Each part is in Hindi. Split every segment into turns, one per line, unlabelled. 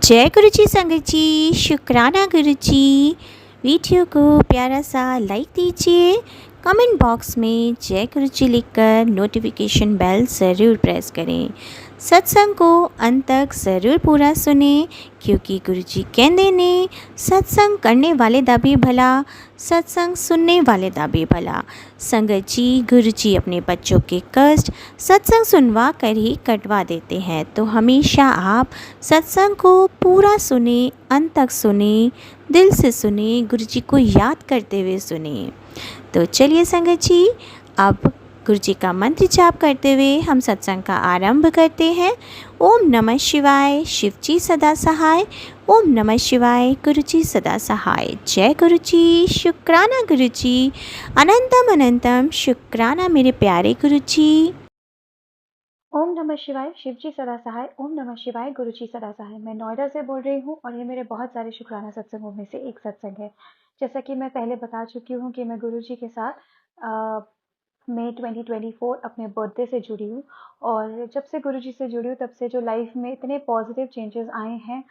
जय गुरु जी संगत जी, शुक्राना गुरु जी। वीडियो को प्यारा सा लाइक दीजिए, कमेंट बॉक्स में जय गुरु जी लिखकर नोटिफिकेशन बेल ज़रूर प्रेस करें। सत्संग को अंत तक ज़रूर पूरा सुने, क्योंकि गुरु जी कहते ने सत्संग करने वाले दा भी भला, सत्संग सुनने वाले दा भी भला। संगत जी, गुरु जी अपने बच्चों के कष्ट सत्संग सुनवा कर ही कटवा देते हैं, तो हमेशा आप सत्संग को पूरा सुने, अंत तक सुने, दिल से सुने, गुरु जी को याद करते हुए सुने। तो चलिए संगत जी, अब गुरु जी का मंत्र जाप करते हुए हम सत्संग का आरंभ करते हैं। ओम नमः शिवाय, शिव जी सदा सहाय। ओम नमः शिवाय, गुरु जी सदा सहाय। जय गुरु जी, शुक्राना गुरु जी, अनंतम अनंतम शुक्राना मेरे प्यारे गुरु जी।
ओम नमः शिवाय, शिव जी सदा सहाय। ओम नमः शिवाय, गुरु जी सदा सहाय। मैं नोएडा से बोल रही हूँ और ये मेरे बहुत सारे शुक्राना सत्संगों में से एक सत्संग है। जैसा कि मैं पहले बता चुकी हूँ कि मैं गुरु जी के साथ मई 2024 अपने बर्थडे से जुड़ी हूँ, और जब से गुरु जी से जुड़ी हूँ तब से जो लाइफ में इतने पॉजिटिव चेंजेस आए हैं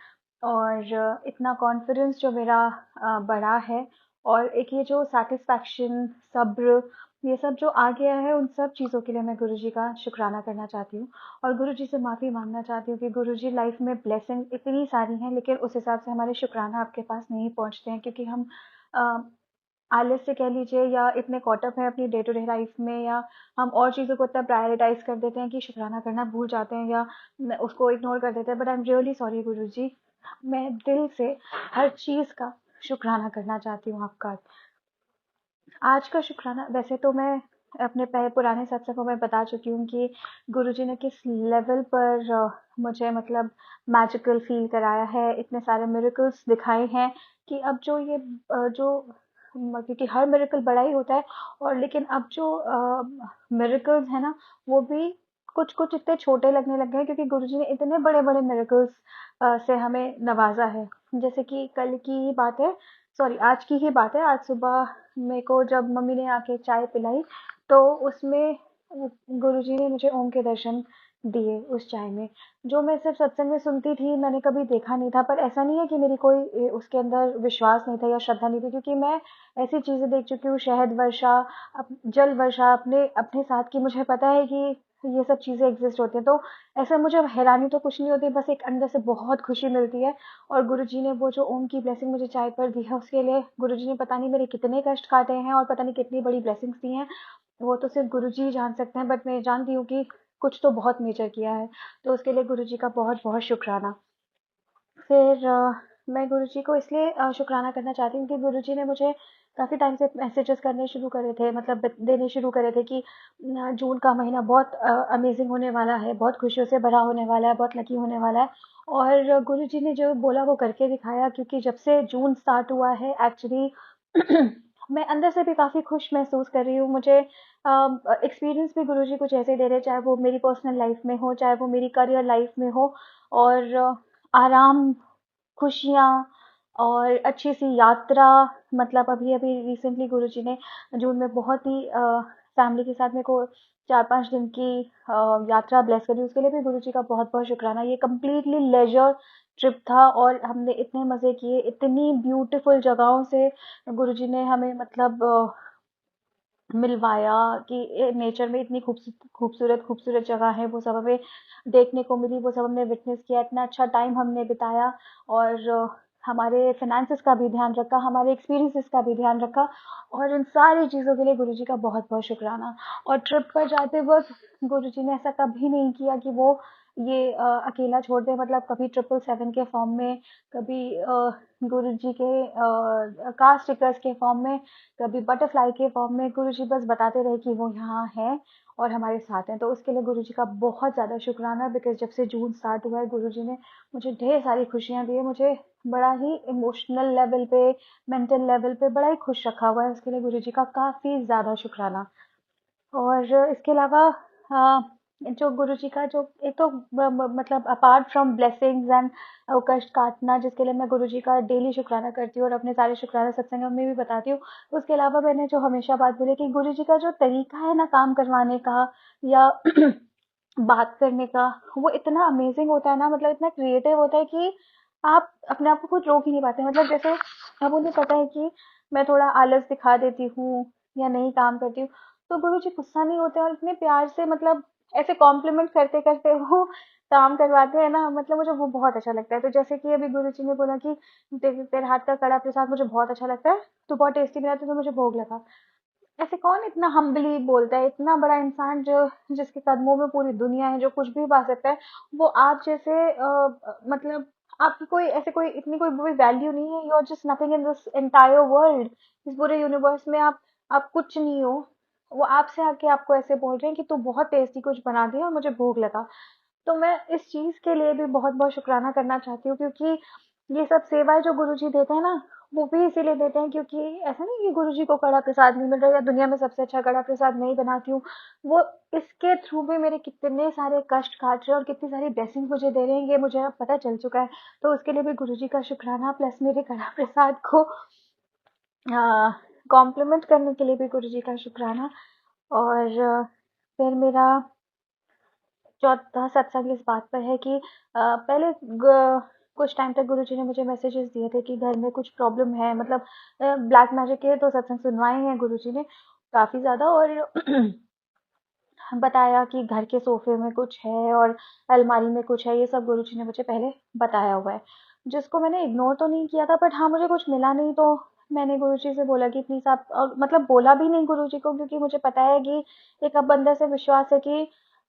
और इतना कॉन्फिडेंस जो मेरा बढ़ा है, और एक ये जो सेटिस्फैक्शन, सब्र, ये सब जो आ गया है, उन सब चीज़ों के लिए मैं गुरु जी का शुक्राना करना चाहती हूँ और गुरु जी से माफ़ी मांगना चाहती हूँ कि गुरु जी लाइफ में ब्लेसिंग इतनी सारी हैं, लेकिन उस हिसाब से हमारे शुक्राना आपके पास नहीं पहुँचते हैं, क्योंकि हम आलस्य कह लीजिए या इतने कॉट अप हैं अपनी डे टू डे लाइफ में, या हम और चीज़ों को इतना प्रायोरिटाइज कर देते हैं कि शुक्राना करना भूल जाते हैं या उसको इग्नोर कर देते हैं। But I am really sorry गुरु जी, मैं दिल से हर चीज़ का शुक्राना करना चाहती हूँ आपका। आज का शुक्राना, वैसे तो मैं अपने पुराने सत्संगों में बता चुकी हूँ कि गुरुजी ने किस लेवल पर मुझे मतलब मैजिकल फील कराया है, इतने सारे मिरेकल्स दिखाए हैं कि अब जो ये क्योंकि हर मिरेकल बड़ा ही होता है, और लेकिन अब जो मिरेकल्स है ना, वो भी कुछ कुछ इतने छोटे लगने लग गए हैं, क्योंकि गुरुजी ने इतने बड़े बड़े मिरेकल्स से हमें नवाजा है। जैसे कि कल की ही बात है, सॉरी आज की ही बात है, आज सुबह मेरे को जब मम्मी ने आके चाय पिलाई, तो उसमें गुरुजी ने मुझे ओम के दर्शन दिए उस चाय में, जो मैं सिर्फ सत्संग में सुनती थी, मैंने कभी देखा नहीं था। पर ऐसा नहीं है कि मेरी कोई उसके अंदर विश्वास नहीं था या श्रद्धा नहीं थी, क्योंकि मैं ऐसी चीजें देख चुकी हूँ, शहद वर्षा, जल वर्षा अपने अपने साथ की, मुझे पता है कि ये सब चीजें एग्जिस्ट होती हैं। तो ऐसा मुझे हैरानी तो कुछ नहीं होती, बस एक अंदर से बहुत खुशी मिलती है। और गुरुजी ने वो जो ओम की ब्लेसिंग मुझे चाय पर दी है, उसके लिए गुरुजी ने पता नहीं मेरे कितने कष्ट काटे हैं और पता नहीं कितनी बड़ी ब्लेसिंग्स दी हैं, वो तो सिर्फ गुरुजी ही जान सकते हैं। बट मैं जानती हूँ कि कुछ तो बहुत मेजर किया है, तो उसके लिए गुरुजी का बहुत बहुत शुक्राना। फिर मैं गुरुजी को इसलिए शुक्राना करना चाहती हूँ कि गुरुजी ने मुझे काफ़ी टाइम से मैसेजेस करने शुरू करे थे, मतलब देने शुरू करे थे कि जून का महीना बहुत अमेजिंग होने वाला है, बहुत खुशियों से भरा होने वाला है, बहुत लकी होने वाला है। और गुरुजी ने जो बोला वो करके दिखाया, क्योंकि जब से जून स्टार्ट हुआ है एक्चुअली मैं अंदर से भी काफ़ी खुश महसूस कर रही हूँ। मुझे एक्सपीरियंस भी गुरुजी कुछ ऐसे दे रहे हैं, चाहे वो मेरी पर्सनल लाइफ में हो, चाहे वो मेरी करियर लाइफ में हो, और आराम, खुशियाँ और अच्छी-सी यात्रा। मतलब अभी-अभी रिसेंटली गुरुजी ने जून में बहुत ही फैमिली के साथ मेरे को 4-5 दिन की यात्रा ब्लेस करी, उसके लिए भी गुरुजी का बहुत-बहुत शुक्राना। ये कंप्लीटली लेज़र ट्रिप था और हमने इतने मज़े किए, इतनी ब्यूटीफुल जगहों से गुरुजी ने हमें मतलब मिलवाया कि नेचर में इतनी खूबसूरत खूबसूरत जगह है, वो सब हमें देखने को मिली, वो सब हमने विटनेस किया, इतना अच्छा टाइम हमने बिताया। और हमारे फिनेंसेस का भी ध्यान रखा, हमारे एक्सपीरियंसेस का भी ध्यान रखा, और इन सारी चीज़ों के लिए गुरुजी का बहुत बहुत शुक्राना। और ट्रिप पर जाते वक्त गुरुजी ने ऐसा कभी नहीं किया कि वो ये अकेला छोड़ दे, मतलब कभी 777 के फॉर्म में, कभी गुरुजी के कार स्टिकर्स के फॉर्म में, कभी बटरफ्लाई के फॉर्म में। गुरुजी बस बताते रहे कि वो यहाँ हैं और हमारे साथ हैं, तो उसके लिए गुरुजी का बहुत ज़्यादा शुक्राना। बिकॉज जब से जून स्टार्ट हुआ है, गुरुजी ने मुझे ढेर सारी खुशियाँ दी है, मुझे बड़ा ही इमोशनल लेवल पे, मेंटल लेवल पे बड़ा ही खुश रखा हुआ है, उसके लिए गुरुजी का काफ़ी ज़्यादा शुक्राना। और इसके अलावा जो गुरुजी का जो एक तो मतलब अपार्ट फ्रॉम ब्लेसिंग्स एंड कष्ट काटना, जिसके लिए मैं गुरुजी का डेली शुक्राना करती हूँ और अपने सारे शुक्राना सत्संगों में भी बताती हूँ, उसके अलावा मैंने जो हमेशा बात बोली कि गुरुजी का जो तरीका है ना काम करवाने का या बात करने का, वो इतना अमेजिंग होता है ना, मतलब इतना क्रिएटिव होता है कि आप अपने आप को खुद रोक ही नहीं पाते। मतलब जैसे अब उन्हें पता है कि मैं थोड़ा आलस दिखा देती हूँ या नहीं काम करती हूँ, तो गुरुजी गुस्सा नहीं होते और इतने प्यार से मतलब ऐसे कॉम्प्लीमेंट करते करते वो काम करवाते हैं ना, मतलब मुझे वो बहुत अच्छा लगता है। तो जैसे कि अभी गुरुजी ने बोला कि तेरे हाथ का कड़ा प्रसाद मुझे बहुत अच्छा लगता है, तो बहुत टेस्टी बना, तो मुझे भोग लगा। ऐसे कौन इतना हम्बली बोलता है, इतना बड़ा इंसान जो जिसके कदमों में पूरी दुनिया है, जो कुछ भी पा सकता है, वो आप जैसे मतलब आपकी कोई ऐसे कोई इतनी कोई वैल्यू नहीं है। You are just nothing in this entire world. इस पूरे यूनिवर्स में आप कुछ नहीं हो। वो आपसे आके आपको ऐसे बोल रहे हैं कि तू बहुत टेस्टी कुछ बना दिया और मुझे भूख लगा। तो मैं इस चीज के लिए भी बहुत बहुत शुक्राना करना चाहती हूँ, क्योंकि ये सब सेवाएं जो गुरुजी देते हैं ना, वो भी इसीलिए देते हैं क्योंकि ऐसा नहीं कि गुरुजी को कड़ा प्रसाद नहीं मिल रहा या दुनिया में सबसे अच्छा कड़ा प्रसाद मैं ही बनाती हूँ। वो इसके थ्रू भी मेरे कितने सारे कष्ट काट रहे हैं और कितनी सारी ब्लेसिंग मुझे दे रहे हैं, ये मुझे अब पता चल चुका है। तो उसके लिए भी गुरुजी का शुक्राना, प्लस मेरे कड़ा प्रसाद को कॉम्प्लीमेंट करने के लिए भी गुरुजी का शुक्राना। और फिर मेरा चौथा सत्संग इस बात पर है कि पहले कुछ टाइम तक गुरुजी ने मुझे मैसेजेस दिए थे कि घर में कुछ प्रॉब्लम है, मतलब ब्लैक मैजिक के तो सत्संग सुनवाए हैं गुरुजी ने काफी ज्यादा। और बताया कि घर के सोफे में कुछ है और अलमारी में कुछ है, ये सब गुरुजी ने मुझे पहले बताया हुआ है, जिसको मैंने इग्नोर तो नहीं किया था। बट हाँ, मुझे कुछ मिला नहीं तो मैंने गुरुजी से बोला कि प्लीज आप, और मतलब बोला भी नहीं गुरुजी को, क्योंकि मुझे पता है कि एक अब अंदर से विश्वास है कि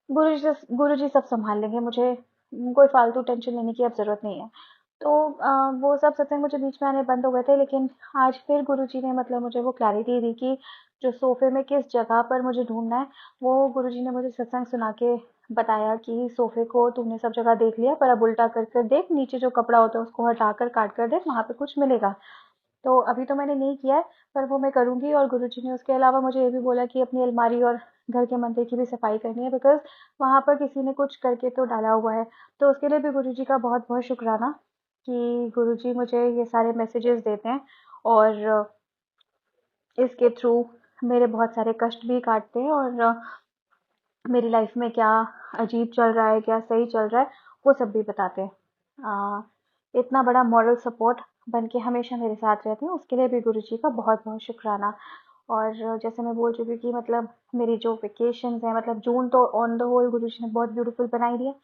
गुरुजी सब संभाल लेंगे, मुझे कोई फालतू टेंशन लेने की अब जरूरत नहीं है। तो वो सब सत्संग मुझे बीच में आने बंद हो गए थे, लेकिन आज फिर गुरुजी ने मतलब मुझे वो क्लैरिटी दी कि जो सोफे में किस जगह पर मुझे ढूंढना है, वो गुरुजी ने मुझे सत्संग सुना के बताया कि सोफे को तूने सब जगह देख लिया, पर अब उल्टा कर कर देख, नीचे जो कपड़ा होता है उसको हटा कर काट कर देख, वहां पे कुछ मिलेगा। तो अभी तो मैंने नहीं किया है, पर वो मैं करूंगी। और गुरुजी ने उसके अलावा मुझे ये भी बोला कि अपनी अलमारी और घर के मंदिर की भी सफाई करनी है, बिकॉज वहां पर किसी ने कुछ करके तो डाला हुआ है। तो उसके लिए भी गुरुजी का बहुत बहुत शुक्राना कि गुरुजी मुझे ये सारे मैसेजेस देते हैं और इसके थ्रू मेरे बहुत सारे कष्ट भी काटते हैं और मेरी लाइफ में क्या अजीब चल रहा है, क्या सही चल रहा है, वो सब भी बताते हैं। इतना बड़ा मॉरल सपोर्ट बन के हमेशा मेरे साथ रहते हैं, उसके लिए भी गुरुजी का बहुत बहुत शुक्राना। और जैसे मैं बोल चुकी कि मतलब मेरी जो वेकेशंस हैं, मतलब जून तो ऑन द होल गुरुजी ने बहुत ब्यूटीफुल बनाई दी है,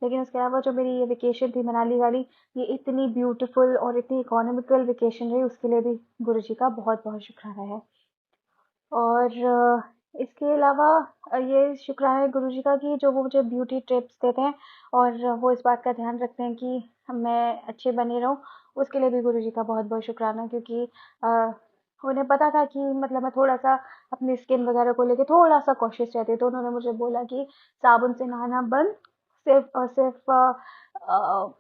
लेकिन उसके अलावा जो मेरी ये वेकेशन थी मनाली वाली, ये इतनी ब्यूटीफुल और इतनी इकोनॉमिकल वेकेशन रही, उसके लिए भी गुरुजी का बहुत बहुत शुक्राना है। और इसके अलावा ये शुक्राना है गुरुजी का कि जो वो मुझे ब्यूटी टिप्स देते हैं और वो इस बात का ध्यान रखते हैं कि मैं अच्छी बनी रहूँ, उसके लिए भी गुरुजी का बहुत बहुत शुक्राना। क्योंकि उन्हें पता था कि मतलब मैं थोड़ा सा अपनी स्किन वगैरह को लेके थोड़ा सा कॉशियस रहती हूँ, तो उन्होंने मुझे बोला कि साबुन से नहाना बंद, सिर्फ और सिर्फ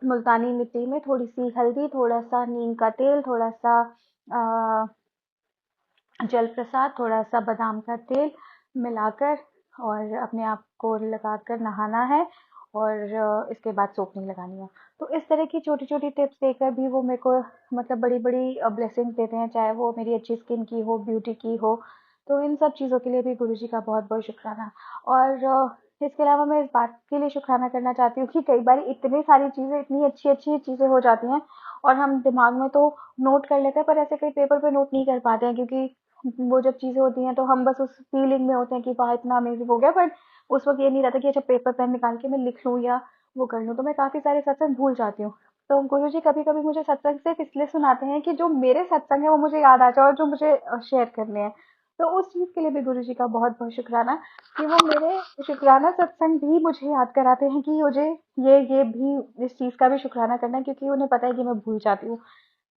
मुल्तानी मिट्टी में थोड़ी सी हल्दी, थोड़ा सा नीम का तेल, थोड़ा सा जल प्रसाद, थोड़ा सा बादाम का तेल मिलाकर और अपने आप को लगाकर नहाना है, और इसके बाद सोप नहीं लगानी है। तो इस तरह की छोटी छोटी टिप्स देकर भी वो मेरे को मतलब बड़ी बड़ी ब्लेसिंग्स देते हैं, चाहे वो मेरी अच्छी स्किन की हो, ब्यूटी की हो। तो इन सब चीज़ों के लिए भी गुरुजी का बहुत बहुत शुक्राना। और इसके अलावा मैं इस बात के लिए शुक्राना करना चाहती हूँ कि कई बार इतनी सारी चीज़ें, इतनी अच्छी अच्छी चीज़ें हो जाती हैं और हम दिमाग में तो नोट कर लेते हैं, पर ऐसे कई पेपर पे नोट नहीं कर पाते हैं, क्योंकि वो जब चीज़ें होती हैं तो हम बस उस फीलिंग में होते हैं कि वाह इतना अमेजिंग हो गया, बट उस वक़्त ये नहीं रहता कि अच्छा पेपर पेन निकाल के मैं लिख लूँ या वो कर लूँ, तो मैं काफ़ी सारे सत्संग भूल जाती हूँ। तो गुरुजी कभी-कभी मुझे सत्संग सिर्फ़ इसलिए सुनाते हैं कि जो मेरे सत्संग हैं वो मुझे याद आ जाए और जो मुझे शेयर करने हैं। तो उस चीज़ के लिए भी गुरुजी का बहुत-बहुत शुक्राना कि वो मेरे शुक्राना सत्संग भी मुझे याद कराते हैं कि मुझे ये भी इस चीज़ का भी शुक्राना करना है, क्योंकि उन्हें पता है कि मैं भूल जाती हूँ।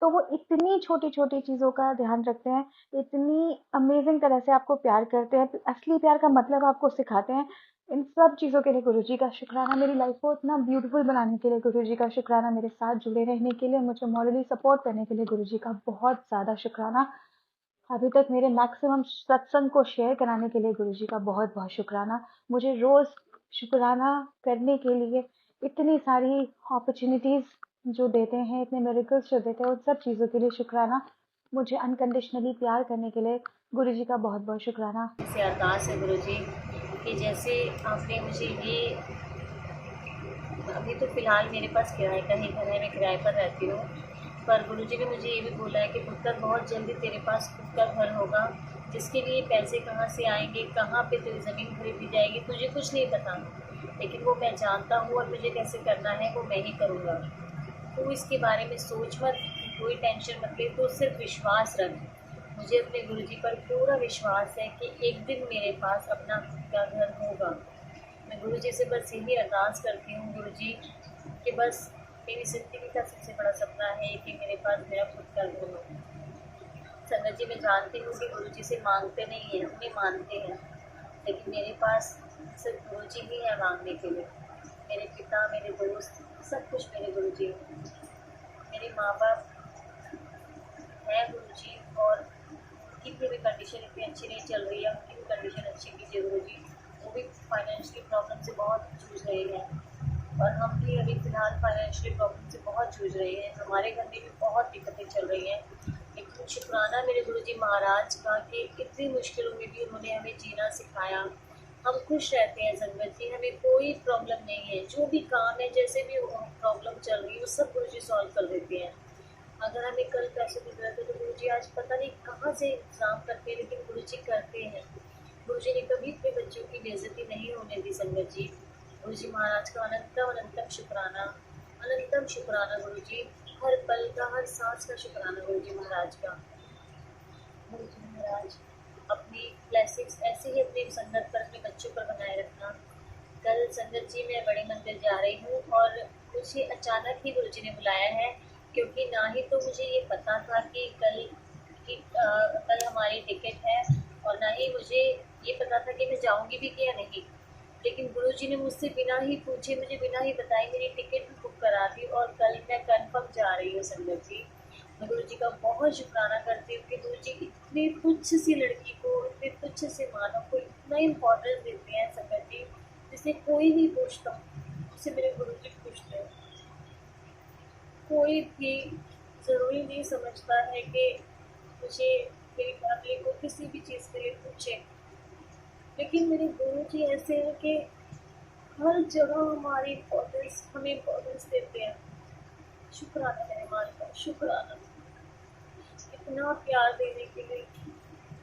तो वो इतनी छोटी-छोटी चीज़ों का ध्यान रखते हैं, इतनी अमेज़िंग तरह से आपको प्यार करते हैं, असली प्यार का मतलब आपको सिखाते हैं। इन सब चीज़ों के लिए गुरुजी का शुक्राना, मेरी लाइफ़ को इतना ब्यूटीफुल बनाने के लिए गुरुजी का शुक्राना, मेरे साथ जुड़े रहने के लिए, मुझे मॉरली सपोर्ट करने के लिए गुरुजी का बहुत ज़्यादा शुक्राना। अभी तक मेरे मैक्सिमम सत्संग को शेयर कराने के लिए गुरुजी का बहुत-बहुत शुक्राना। मुझे रोज़ शुक्राना करने के लिए इतनी सारी अपॉर्च्युनिटीज़ जो देते हैं, इतने मिरेकल्स जो देते हैं, उन सब चीज़ों के लिए शुक्राना। मुझे अनकंडीशनली प्यार करने के लिए गुरुजी का बहुत-बहुत शुक्राना।
से अरदास है गुरुजी कि जैसे आपने मुझे ये अभी तो फ़िलहाल मेरे पास किराए का ही घर है, मैं किराए पर रहती हूँ। पर गुरुजी ने मुझे ये भी बोला है कि पुत्र बहुत जल्दी तेरे पास खुद का घर होगा, जिसके लिए पैसे कहाँ से आएंगे, कहाँ पे तेरी ज़मीन खरीदी जाएगी, तुझे कुछ नहीं पता, लेकिन वो मैं जानता हूँ और मुझे कैसे करना है वो मैं ही करूँगा। तू इसके बारे में सोच मत, कोई टेंशन मत ले, तू सिर्फ विश्वास रख। मुझे अपने गुरुजी पर पूरा विश्वास है कि एक दिन मेरे पास अपना खुद का घर होगा। मैं गुरुजी से बस यही अरदास करती हूँ गुरुजी कि बस मेरी ज़िंदगी का सबसे बड़ा सपना है कि मेरे पास मेरा खुद का घर हो। संगत जी, मैं जानती हूँ कि गुरुजी से मांगते नहीं हैं, उन्हें मानते हैं, लेकिन मेरे पास सिर्फ गुरुजी ही है मांगने के लिए। मेरे पिता, मेरे दोस्त, सब कुछ मेरे गुरुजी हैं। मेरे माँ बाप हैं गुरुजी, और उनकी भी कंडीशन इतनी अच्छी नहीं चल रही है, उनकी भी कंडीशन अच्छी कीजिए गुरुजी। वो भी फाइनेंशियली प्रॉब्लम से बहुत जूझ रहे हैं और हम भी अभी फ़िलहाल फाइनेंशियली प्रॉब्लम से बहुत जूझ रहे हैं। हमारे घर में भी बहुत दिक्कतें चल रही हैं, लेकिन शुक्राना मेरे गुरुजी महाराज का कि इतनी मुश्किलों में भी उन्होंने हमें जीना सिखाया। हम खुश रहते हैं संगत जी, हमें कोई प्रॉब्लम नहीं है। जो भी काम है, जैसे भी प्रॉब्लम चल रही है, वो सब गुरुजी सॉल्व कर देते हैं। अगर हमें कल पैसे की ज़रूरत है तो गुरुजी आज पता नहीं कहाँ से इंतज़ाम करते हैं, लेकिन गुरुजी करते हैं। गुरुजी ने कभी अपने बच्चों की बेइज्जती नहीं होने दी संगत जी। गुरुजी महाराज का अनंतम अनंतम शुक्राना, अनंतम शुक्राना गुरुजी। हर पल का, हर सांस का शुक्राना गुरुजी महाराज का। गुरुजी महाराज अपनी ब्लेसिंग्स ऐसे ही अपनी संगत पर, अपने बच्चों पर बनाए रखना। कल संगत जी मैं बड़े मंदिर जा रही हूँ और मुझे अचानक ही गुरुजी ने बुलाया है, क्योंकि ना ही तो मुझे ये पता था कि कल हमारी टिकट है, और ना ही मुझे ये पता था कि मैं जाऊँगी भी कि या नहीं। लेकिन गुरुजी ने मुझसे बिना ही पूछे, मुझे बिना ही बताए मेरी टिकट भी बुक करा दी, और कल मैं कन्फर्म जा रही हूँ संगत जी। मैं गुरुजी का बहुत शुक्राना करती हूँ कि गुरुजी इतनी तुच्छ सी लड़की को, इतने तुच्छ से मानव को इतना इम्पोर्टेंस देते हैं संगत जी, जिसे कोई नहीं पूछता, उसे मेरे गुरुजी पूछते हैं। कोई भी ज़रूरी नहीं समझता है कि मुझे, मेरी फैमिली को किसी भी चीज़ के लिए पूछे, लेकिन मेरे गुरुजी ऐसे हैं कि हर जगह हमारी इम्पोर्टेंस, हमें इम्पोर्टेंस देते हैं। शुक्राना मेरे मान का, शुक्राना इतना प्यार देने के लिए,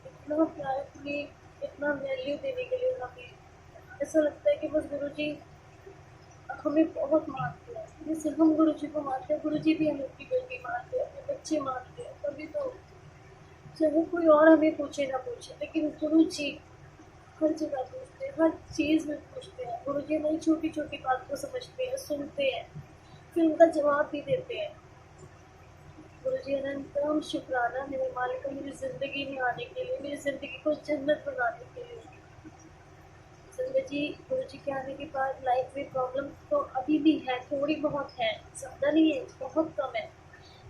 इतना प्यार के लिए, इतना वैल्यू देने के लिए। हमें ऐसा लगता है कि बस गुरुजी हमें बहुत मानते हैं, जैसे हम गुरुजी को मानते हैं, गुरुजी भी हमें अपनी बेटी मानते हैं, अपने बच्चे मानते हैं। तभी तो चाहे कोई और हमें पूछे ना पूछे, लेकिन गुरुजी हर जगह पूछते हैं, हर चीज़ में पूछते हैं। गुरुजी हमारी छोटी छोटी बात को समझते हैं, सुनते हैं, फिर उनका जवाब भी देते हैं। गुरुजी अनंतम शुक्राना मेरे मालिक का, मेरी ज़िंदगी में आने के लिए, मेरी ज़िंदगी को जन्नत बनाने के लिए। संगत जी, गुरुजी के आने के बाद लाइफ में प्रॉब्लम तो अभी भी है, थोड़ी बहुत है, ज़्यादा नहीं है, बहुत कम है,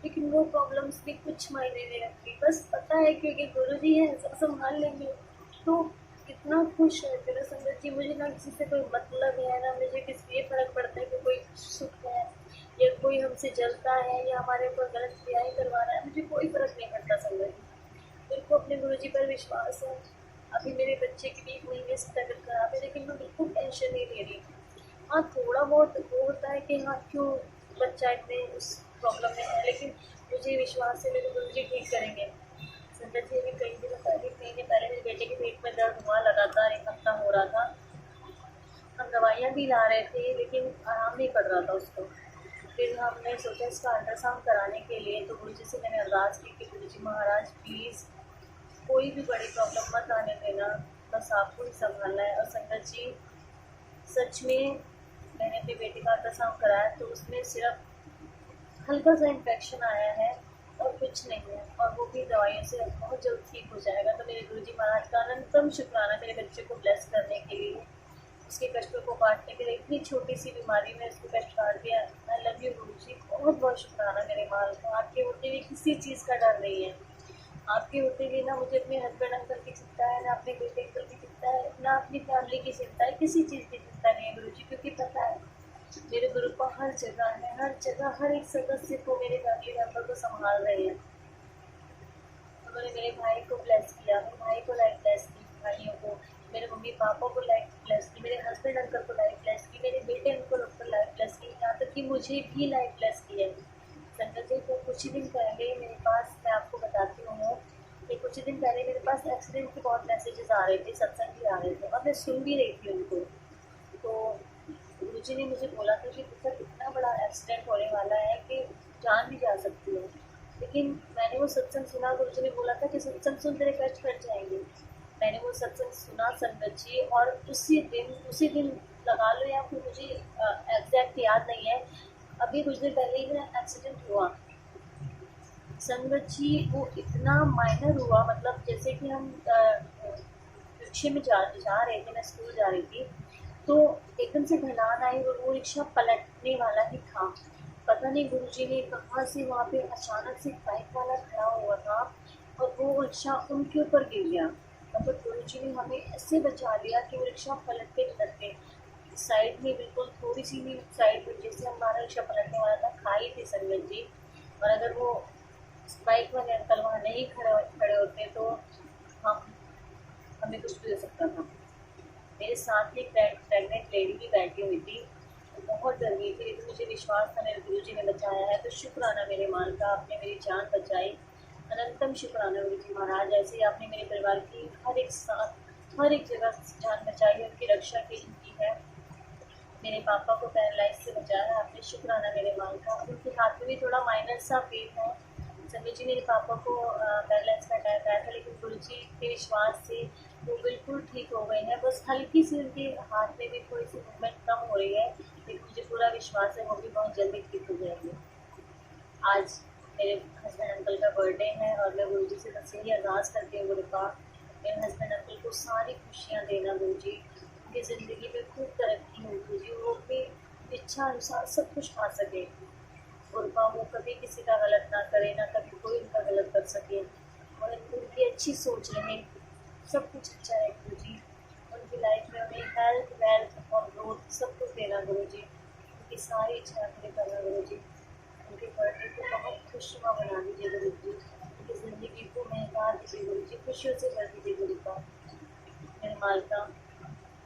लेकिन वो प्रॉब्लम्स भी कुछ मायने नहीं रखती। बस पता है क्योंकि गुरुजी हैं, सब संभाल लेंगे, तो इतना खुश रहते हैं संगत जी। मुझे ना किसी से कोई मतलब है, ना मुझे किसी ये फ़र्क पड़ता है कि कोई सुख है या कोई हमसे जलता है या हमारे ऊपर गलत क्रियाएँ करवा रहा है, मुझे कोई फ़र्क नहीं पड़ता संगत जी। मेरे को अपने गुरुजी पर विश्वास है। अभी मेरे बच्चे की भी 1 महीने से तबीयत खराब है, लेकिन मैं बिल्कुल टेंशन नहीं ले रही। हाँ, थोड़ा बहुत वो होता है कि हाँ, क्यों बच्चा इतने उस प्रॉब्लम में है, लेकिन मुझे विश्वास है मेरे गुरुजी ठीक करेंगे। संगत जी, अभी कई दिनों पहले, 1 महीने पहले मेरे बेटे के पेट में दर्द हुआ, लगातार 1 हफ्ता हो रहा था। हम दवाइयाँ भी ला रहे थे, लेकिन आराम नहीं पड़ रहा था उसको। फिर हमने सोचा इसका अल्ट्रासाउंड कराने के लिए, तो गुरुजी से मैंने अरदास की कि गुरुजी महाराज प्लीज़ कोई भी बड़ी प्रॉब्लम मत आने देना, बस आपको ही संभालना है। और संगत जी, सच में मैंने अपने बेटे का अल्ट्रासाउंड कराया तो उसमें सिर्फ हल्का सा इन्फेक्शन आया है और कुछ नहीं है, और वो भी दवाइयों से बहुत जल्द ठीक हो जाएगा। तो मेरे गुरुजी महाराज का अनंतम शुक्राना मेरे बच्चे को ब्लेस करने के लिए, उसके कष्टों को काटने के लिए। इतनी छोटी सी बीमारी में उसको कष्ट काट दिया। आई लव यू गुरुजी, बहुत बहुत शुक्राना मेरे माल को। आपके होते हुए किसी चीज़ का डर नहीं है, आपके होते हुए ना मुझे अपने हस्बैंड अंकल की चिंता है, ना अपने बेटे अंकल की चिंता है, ना अपनी फैमिली की चिंता है, किसी चीज़ की चिंता नहीं है गुरुजी, क्योंकि पता है मेरे गुरु को हर जगह है, हर जगह हर एक सदस्य को, मेरे फैमिली मेम्बर को संभाल रहे हैं। उन्होंने मेरे भाई को ब्लेस किया, मेरे भाई को लाइफ ब्लेस की, भाइयों को, मेरे मम्मी पापा को लाइफ ब्लेस की, मेरे हस्बैंड अंकल को लाइफ ब्लेस की, मेरे बेटे अंकल को लाइफ ब्लेस की, यहाँ तक कि मुझे भी लाइफ ब्लेस की है। संगत जी, तो कुछ ही दिन पहले मेरे पास, मैं आपको बताती हूँ कि कुछ ही दिन पहले मेरे पास एक्सीडेंट के बहुत मैसेजेस आ रहे थे, सत्संग भी आ रहे थे और मैं सुन भी रही थी उनको। तो गुरुजी ने मुझे बोला था कि सर इतना बड़ा एक्सीडेंट होने वाला है कि जान भी जा सकती है। लेकिन मैंने वो सत्संग सुना, गुरुजी ने बोला था कि सत्संग सुन तेरे कष्ट कट जाएंगे। मैंने वो सत्संग सुना संगत जी, और उसी दिन लगा लो, या फिर मुझे एग्जैक्ट याद नहीं है, अभी कुछ दिन पहले ही मेरा एक्सीडेंट हुआ संगत जी। वो इतना माइनर हुआ, मतलब जैसे कि हम रिक्शे में जा रहे थे, मैं स्कूल जा रही थी, तो एकदम से ढलान आई और वो रिक्शा पलटने वाला ही था। पता नहीं गुरुजी ने कहाँ से वहाँ पे अचानक से बाइक वाला खड़ा हुआ था और वो रिक्शा उनके ऊपर गिर गया। मतलब गुरुजी ने हमें ऐसे बचा लिया कि वो रिक्शा पलटते साइड में, बिल्कुल थोड़ी सी भी साइड में, जैसे हमारा रिक्शा पलटने वाला था, खाई थी संगत जी। और अगर वो बाइक वाले अंकल वहाँ नहीं खड़े होते तो हमें कुछ भी हो सकता था। मेरे साथ ही प्रेग्नेंट लेडी भी बैठी हुई थी, तो बहुत डर गई थी, लेकिन मुझे विश्वास था मेरे गुरुजी ने बचाया है। तो शुक्राना मेरे माल का, आपने मेरी जान बचाई, अनंतम शुक्राना गुरुजी महाराज। ऐसे ही आपने मेरे परिवार की हर एक जगह जान बचाई, उनकी रक्षा की है। मेरे पापा को पैरालाइज से बचाया आपने, शुक्राना मेरे माल का। उनके हाथ में भी थोड़ा माइनर सा पेन है संजय जी। मेरे पापा को पैरालाइज का अटैक आया था, लेकिन गुरुजी के विश्वास से वो बिल्कुल ठीक हो गए हैं। बस हल्की सी उनके हाथ में भी थोड़ी सी मूवमेंट कम हो रही है, लेकिन मुझे पूरा विश्वास है वो भी बहुत जल्दी ठीक हो जाएंगे। आज मेरे हस्बैंड अंकल का बर्थडे है और मैं गुरुजी से बस यही अरदास करती हूँ, गुरुपा मेरे हस्बैंड अंकल को सारी खुशियाँ देना गुरुजी, उनकी ज़िंदगी में खूब तरक्की हो गुरुजी, वो अपनी इच्छा अनुसार सब कुछ पा सके। गुरुपा वो कभी किसी का गलत ना करे, ना कभी कोई उनका गलत कर सके, और उनकी अच्छी सोच रहे, सब कुछ अच्छा है गुरुजी। उनकी लाइफ में उन्हें हेल्थ, वेल्थ और ग्रोथ सब कुछ देना गुरुजी, उनकी सारी इच्छा पूरी करना गुरुजी। उनके बर्थडे को बहुत खुशनुमा बना दीजिए गुरुजी, उनकी ज़िंदगी को महका दीजिए गुरुजी, खुशियों से भर दीजिए गुरुपा। मेरे मालका,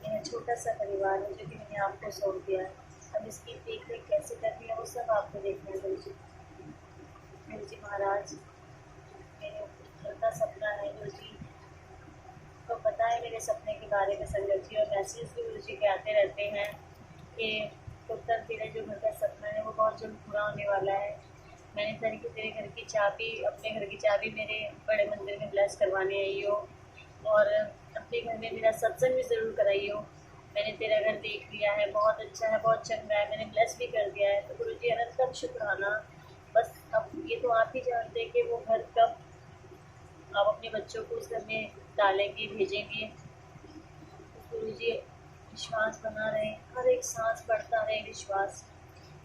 मेरा छोटा सा परिवार है जो कि मैंने आपको सौंप दिया है, अब इसकी देख रेख कैसे करनी है वो सब आपको देखना है गुरुजी। गुरुजी महाराज, मेरे छोटा सपना है गुरुजी, तो पता है मेरे सपने के बारे में संगत जी, और मैसेज भी गुरुजी के आते रहते हैं कि पुत्र तेरा जो घर का सपना है वो बहुत जल्द पूरा होने वाला है। मैंने तेरे घर की चाबी, अपने घर की चाबी मेरे बड़े मंदिर में ब्लेस करवाने आई हो, और अपने घर में मेरा सत्संग भी ज़रूर कराई हो। मैंने तेरा घर देख लिया है, बहुत अच्छा है, बहुत चंगा है, मैंने ब्लेस भी कर दिया है। तो गुरुजी अनंतम शुक्राना। बस अब ये तो आप ही जानते हैं कि वो घर कब आप अपने बच्चों को उस घर में डालेंगे, भेजेंगे। गुरुजी विश्वास बना रहे, हर एक सांस बढ़ता रहे विश्वास।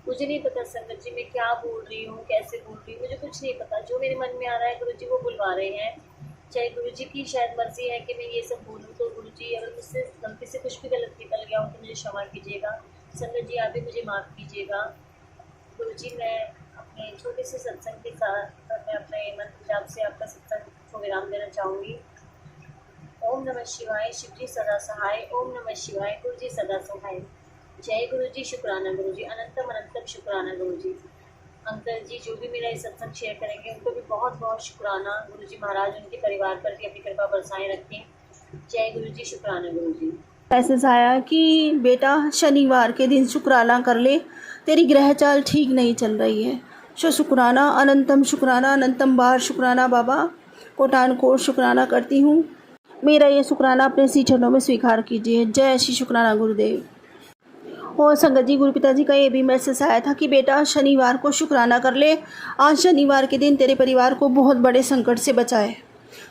मुझे नहीं पता संगत जी मैं क्या बोल रही हूँ, कैसे बोल रही हूँ, मुझे कुछ नहीं पता। जो मेरे मन में आ रहा है गुरुजी वो बुलवा रहे हैं। चाहे गुरुजी की शायद मर्जी है कि मैं ये सब बोलूँ, तो गुरुजी अगर मुझसे गलती से कुछ भी गलत निकल गया हो तो मुझे क्षमा कीजिएगा। संगत जी आप भी मुझे माफ़ कीजिएगा। गुरुजी मैं अपने छोटे से सत्संग के साथ मैं अपने मंत्र जाप से आपका सत्संग को विराम देना चाहूँगी। ओम नमः शिवाय, शिवजी सदा सहाय। ओम नमः शिवाय, गुरुजी सदा सहाय। जय गुरुजी, शुक्राना गुरुजी, अनंतम अनंतम शुक्राना गुरुजी। अंकल जी जो भी मेरा ये सत्संग शेयर करेंगे उनको भी बहुत बहुत शुक्राना। गुरुजी महाराज उनके परिवार पर भी अपनी कृपा बरसाएं रखें। जय गुरुजी, शुक्राना गुरुजी।
मैसेज आया कि बेटा शनिवार के दिन शुक्राना कर ले, तेरी ग्रह चाल ठीक नहीं चल रही है। शुक्राना, अनंतम बार शुक्राना बाबा, कोटान कोट शुक्राना करती हूँ। मेरा ये शुक्राना अपने सी चरणों में स्वीकार कीजिए। जय श्री शुक्राना गुरुदेव। और संगत जी गुरु पिताजी का ये भी मैसेज आया था कि बेटा शनिवार को शुक्राना कर ले, आज शनिवार के दिन तेरे परिवार को बहुत बड़े संकट से बचाए।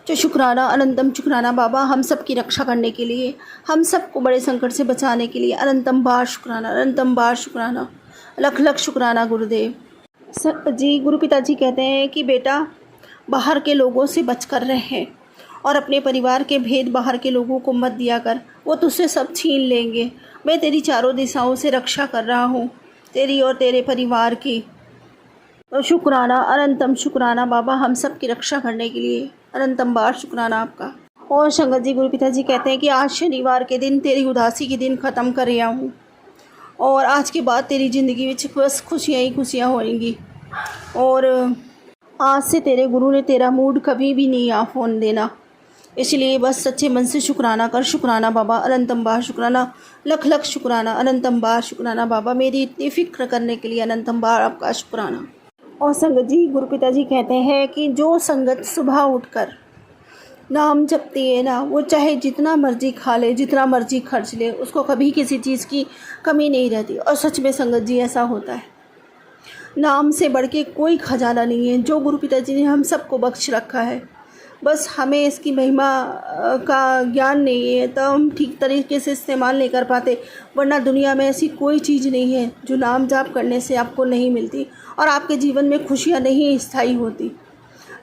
जो शुक्राना, अनंतम शुक्राना बाबा, हम सब की रक्षा करने के लिए, हम सबको बड़े संकट से बचाने के लिए अनंतम बार शुक्राना, लख लख शुक्राना गुरुदेव। जी गुरु पिताजी कहते हैं कि बेटा बाहर के लोगों से बच कर रहे और अपने परिवार के भेद बाहर के लोगों को मत दिया कर, वो तुझसे सब छीन लेंगे। मैं तेरी चारों दिशाओं से रक्षा कर रहा हूँ, तेरी और तेरे परिवार की। तो शुक्राना, अनंतम शुक्राना बाबा, हम सब की रक्षा करने के लिए अनंतम बार शुक्राना आपका। और संगत जी गुरु पिताजी कहते हैं कि आज शनिवार के दिन तेरी उदासी के दिन ख़त्म कर रहा हूँ और आज के बाद तेरी ज़िंदगी में बस खुशियाँ ही खुशियाँ होएंगी। और आज से तेरे गुरु ने तेरा मूड कभी भी नहीं ऑफ होने देना, इसलिए बस सच्चे मन से शुक्राना कर। शुक्राना बाबा, अनंतम बार शुक्राना, लख लख शुक्राना, अनंतम बार शुक्राना बाबा, मेरी इतनी फ़िक्र करने के लिए अनंतम बार आपका शुक्राना। और संगत जी गुरु पिताजी कहते हैं कि जो संगत सुबह उठकर नाम जपती है ना, वो चाहे जितना मर्जी खा ले, जितना मर्जी खर्च ले, उसको कभी किसी चीज़ की कमी नहीं रहती। और सच में संगत जी ऐसा होता है। नाम से बढ़ के कोई खजाना नहीं है जो गुरु पिताजी ने हम सबको बख्श रखा है। बस हमें इसकी महिमा का ज्ञान नहीं है तो हम ठीक तरीके से इस्तेमाल नहीं कर पाते, वरना दुनिया में ऐसी कोई चीज़ नहीं है जो नाम जाप करने से आपको नहीं मिलती और आपके जीवन में खुशियाँ नहीं स्थायी होती।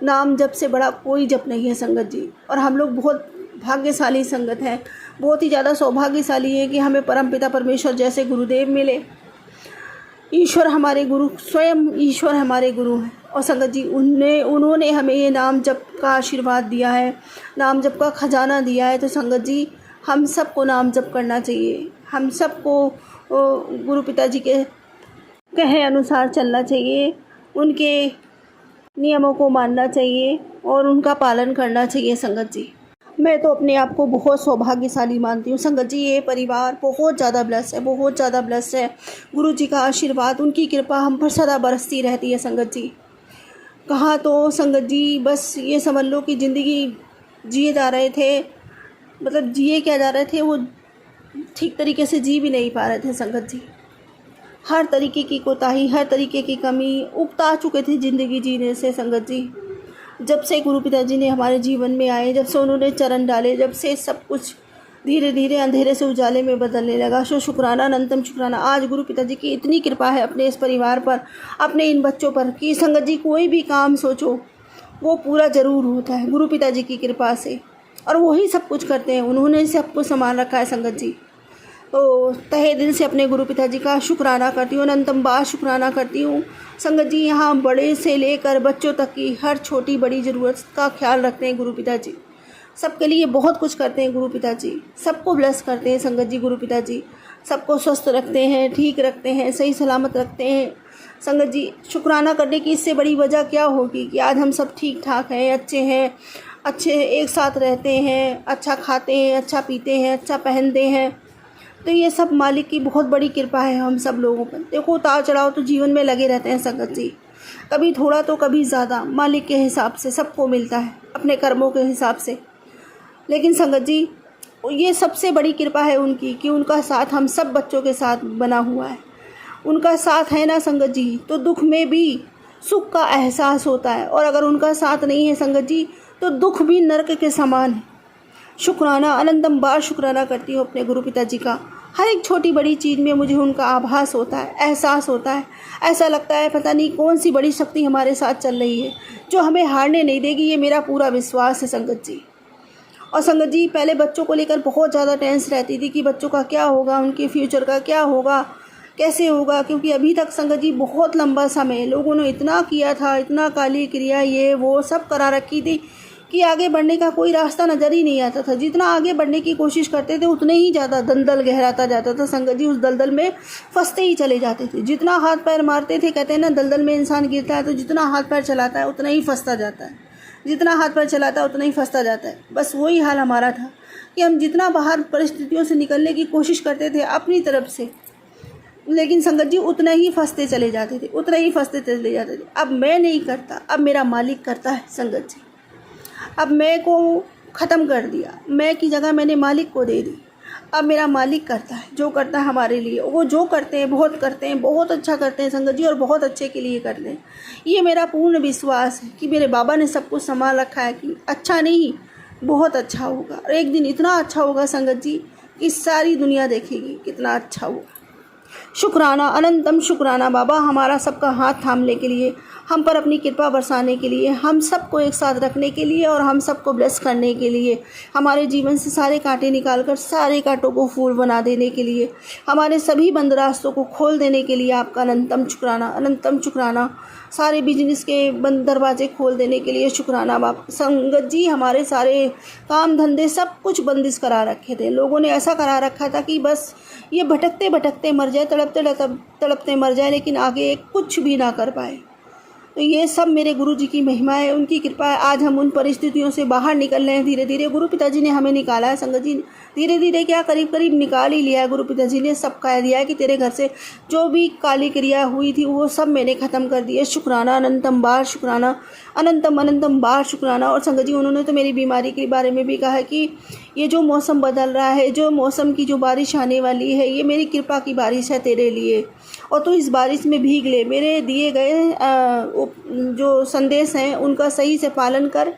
नाम जप से बड़ा कोई जप नहीं है संगत जी। और हम लोग बहुत भाग्यशाली संगत हैं, बहुत ही ज़्यादा सौभाग्यशाली है कि हमें परमपिता परमेश्वर जैसे गुरुदेव मिले। ईश्वर हमारे गुरु, स्वयं ईश्वर हमारे गुरु हैं। और संगत जी उन्होंने हमें ये नाम जप का आशीर्वाद दिया है, नाम जप का खजाना दिया है। तो संगत जी हम सबको नाम जप करना चाहिए, हम सबको गुरु पिताजी के कहे अनुसार चलना चाहिए, उनके नियमों को मानना चाहिए और उनका पालन करना चाहिए। संगत जी मैं तो अपने आप को बहुत सौभाग्यशाली मानती हूँ संगत जी। ये परिवार बहुत ज़्यादा ब्लेस है, बहुत ज़्यादा ब्लेस है। गुरु जी का आशीर्वाद, उनकी कृपा हम पर सदा बरसती रहती है संगत जी। कहाँ तो संगत जी बस ये समझ लो कि ज़िंदगी जिए जा रहे थे, मतलब जिए क्या जा रहे थे, वो ठीक तरीके से जी भी नहीं पा रहे थे संगत जी। हर तरीके की कोताही, हर तरीके की कमी, उकता चुके थे ज़िंदगी जीने से संगत जी। जब से गुरु पिताजी ने हमारे जीवन में आए, जब से उन्होंने चरण डाले, जब से सब कुछ धीरे धीरे अंधेरे से उजाले में बदलने लगा। सो शुक्राना, अनंतम शुक्राना। आज गुरु पिताजी की इतनी कृपा है अपने इस परिवार पर, अपने इन बच्चों पर, कि संगत जी कोई भी काम सोचो वो पूरा ज़रूर होता है गुरु पिताजी की कृपा से। और वही सब कुछ करते हैं, उन्होंने सबको संभाल रखा है संगत जी। तो तहे दिल से अपने गुरु पिताजी का शुक्राना करती हूँ, अनंतम बार शुक्राना करती हूँ संगत जी। यहाँ बड़े से लेकर बच्चों तक की हर छोटी बड़ी ज़रूरत का ख्याल रखते हैं गुरु पिताजी। सबके लिए बहुत कुछ करते हैं गुरु पिताजी, सबको ब्लेस करते हैं संगत जी। गुरु पिताजी सबको स्वस्थ रखते हैं, ठीक रखते हैं, सही सलामत रखते हैं संगत जी। शुक्राना करने की इससे बड़ी वजह क्या होगी कि आज हम सब ठीक ठाक हैं, अच्छे एक साथ रहते हैं, अच्छा खाते हैं, अच्छा पीते हैं, अच्छा पहनते हैं। तो ये सब मालिक की बहुत बड़ी कृपा है हम सब लोगों पर। देखो उतार चढ़ाव तो जीवन में लगे रहते हैं संगत जी, कभी थोड़ा तो कभी ज़्यादा, मालिक के हिसाब से सबको मिलता है, अपने कर्मों के हिसाब से। लेकिन संगत जी ये सबसे बड़ी कृपा है उनकी कि उनका साथ हम सब बच्चों के साथ बना हुआ है। उनका साथ है ना संगत जी, तो दुख में भी सुख का एहसास होता है, और अगर उनका साथ नहीं है संगत जी तो दुख भी नरक के समान है। शुक्राना, अनंतम बार शुक्राना करती हूँ अपने गुरु पिताजी का। हर एक छोटी बड़ी चीज़ में मुझे उनका आभास होता है, एहसास होता है। ऐसा लगता है पता नहीं कौन सी बड़ी शक्ति हमारे साथ चल रही है जो हमें हारने नहीं देगी, ये मेरा पूरा विश्वास है संगत जी। और संगत जी पहले बच्चों को लेकर बहुत ज़्यादा टेंस रहती थी कि बच्चों का क्या होगा, उनके फ्यूचर का क्या होगा, कैसे होगा, क्योंकि अभी तक संगत जी बहुत लंबा समय लोगों ने इतना किया था, इतना काली क्रिया ये वो सब करा रखी थी कि आगे बढ़ने का कोई रास्ता नज़र ही नहीं आता था। जितना आगे बढ़ने की कोशिश करते थे उतने ही ज़्यादा दलदल गहराता जाता था संगत जी। उस दलदल में फंसते ही चले जाते थे। जितना हाथ पैर मारते थे, कहते हैं ना दलदल में इंसान गिरता है तो जितना हाथ पैर चलाता है उतना ही फंसता जाता है, जितना हाथ पैर चलाता है उतना ही फंसता जाता है। बस वही हाल हमारा था कि हम जितना बाहर परिस्थितियों से निकलने की कोशिश करते थे अपनी तरफ से, लेकिन संगत जी उतना ही फंसते चले जाते थे, उतना ही फंसते चले जाते थे। अब मैं नहीं करता, अब मेरा मालिक करता है संगत जी। अब मैं को ख़त्म कर दिया, मैं की जगह मैंने मालिक को दे दी। अब मेरा मालिक करता है, जो करता है हमारे लिए। वो जो करते हैं बहुत अच्छा करते हैं संगत जी, और बहुत अच्छे के लिए करते हैं। ये मेरा पूर्ण विश्वास है कि मेरे बाबा ने सब कुछ संभाल रखा है कि अच्छा नहीं बहुत अच्छा होगा। और एक दिन इतना अच्छा होगा संगत जी कि सारी दुनिया देखेगी कितना अच्छा हुआ। शुक्राना, अनंतम शुक्राना बाबा, हमारा सबका हाथ थामने के लिए, हम पर अपनी कृपा बरसाने के लिए, हम सबको एक साथ रखने के लिए और हम सबको ब्लेस करने के लिए, हमारे जीवन से सारे कांटे निकालकर सारे कांटों को फूल बना देने के लिए, हमारे सभी बंद रास्तों को खोल देने के लिए आपका अनंतम शुक्राना, अनंतम शुक्राना। सारे बिजनेस के बंद दरवाजे खोल देने के लिए शुक्राना बाबा। संगत जी, हमारे सारे काम धंधे सब कुछ बंदिश करा रखे थे, लोगों ने ऐसा करा रखा था कि बस ये भटकते भटकते मर जाए, तड़पते तड़पते मर जाए, लेकिन आगे कुछ भी ना कर पाए। तो ये सब मेरे गुरु जी की महिमा है, उनकी कृपा है। आज हम उन परिस्थितियों से बाहर निकल रहे हैं धीरे धीरे। गुरु पिताजी ने हमें निकाला है संगत जी, धीरे धीरे क्या करीब करीब निकाल ही लिया है। गुरु पिताजी ने सब कह दिया है कि तेरे घर से जो भी काली क्रिया हुई थी वो सब मैंने ख़त्म कर दिया। शुक्राना, अनंतम बार शुक्राना, अनंतम अनंतम बार शुक्राना। और संगत जी, उन्होंने तो मेरी बीमारी के बारे में भी कहा है कि ये जो मौसम बदल रहा है, जो मौसम की जो बारिश आने वाली है, ये मेरी कृपा की बारिश है तेरे लिए, और तू इस बारिश में भीग ले। मेरे दिए गए जो संदेश हैं उनका सही से पालन कर,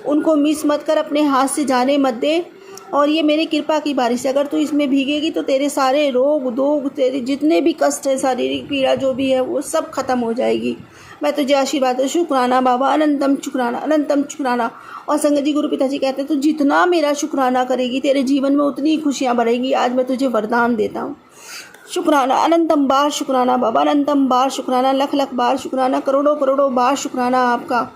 उनको मिस मत कर, अपने हाथ से जाने मत दे। और ये मेरी कृपा की बारिश है, अगर तू इसमें भीगेगी तो तेरे सारे रोग दोग, तेरे जितने भी कष्ट है, शारीरिक पीड़ा जो भी है, वो सब खत्म हो जाएगी। मैं तुझे आशीर्वाद दूँ। शुक्राना बाबा, अनंतम शुक्राना, अनंतम शुक्राना। और संगत जी, गुरु पिताजी कहते हैं तू जितना मेरा शुक्राना करेगी तेरे जीवन में उतनी खुशियाँ बढ़ेंगी। आज मैं तुझे वरदान देता हूँ। शुक्राना, अनंतम बार शुक्राना बाबा, अनंतम बार शुक्राना, लख लख बार शुक्राना, करोड़ों करोड़ों बार शुक्राना आपका।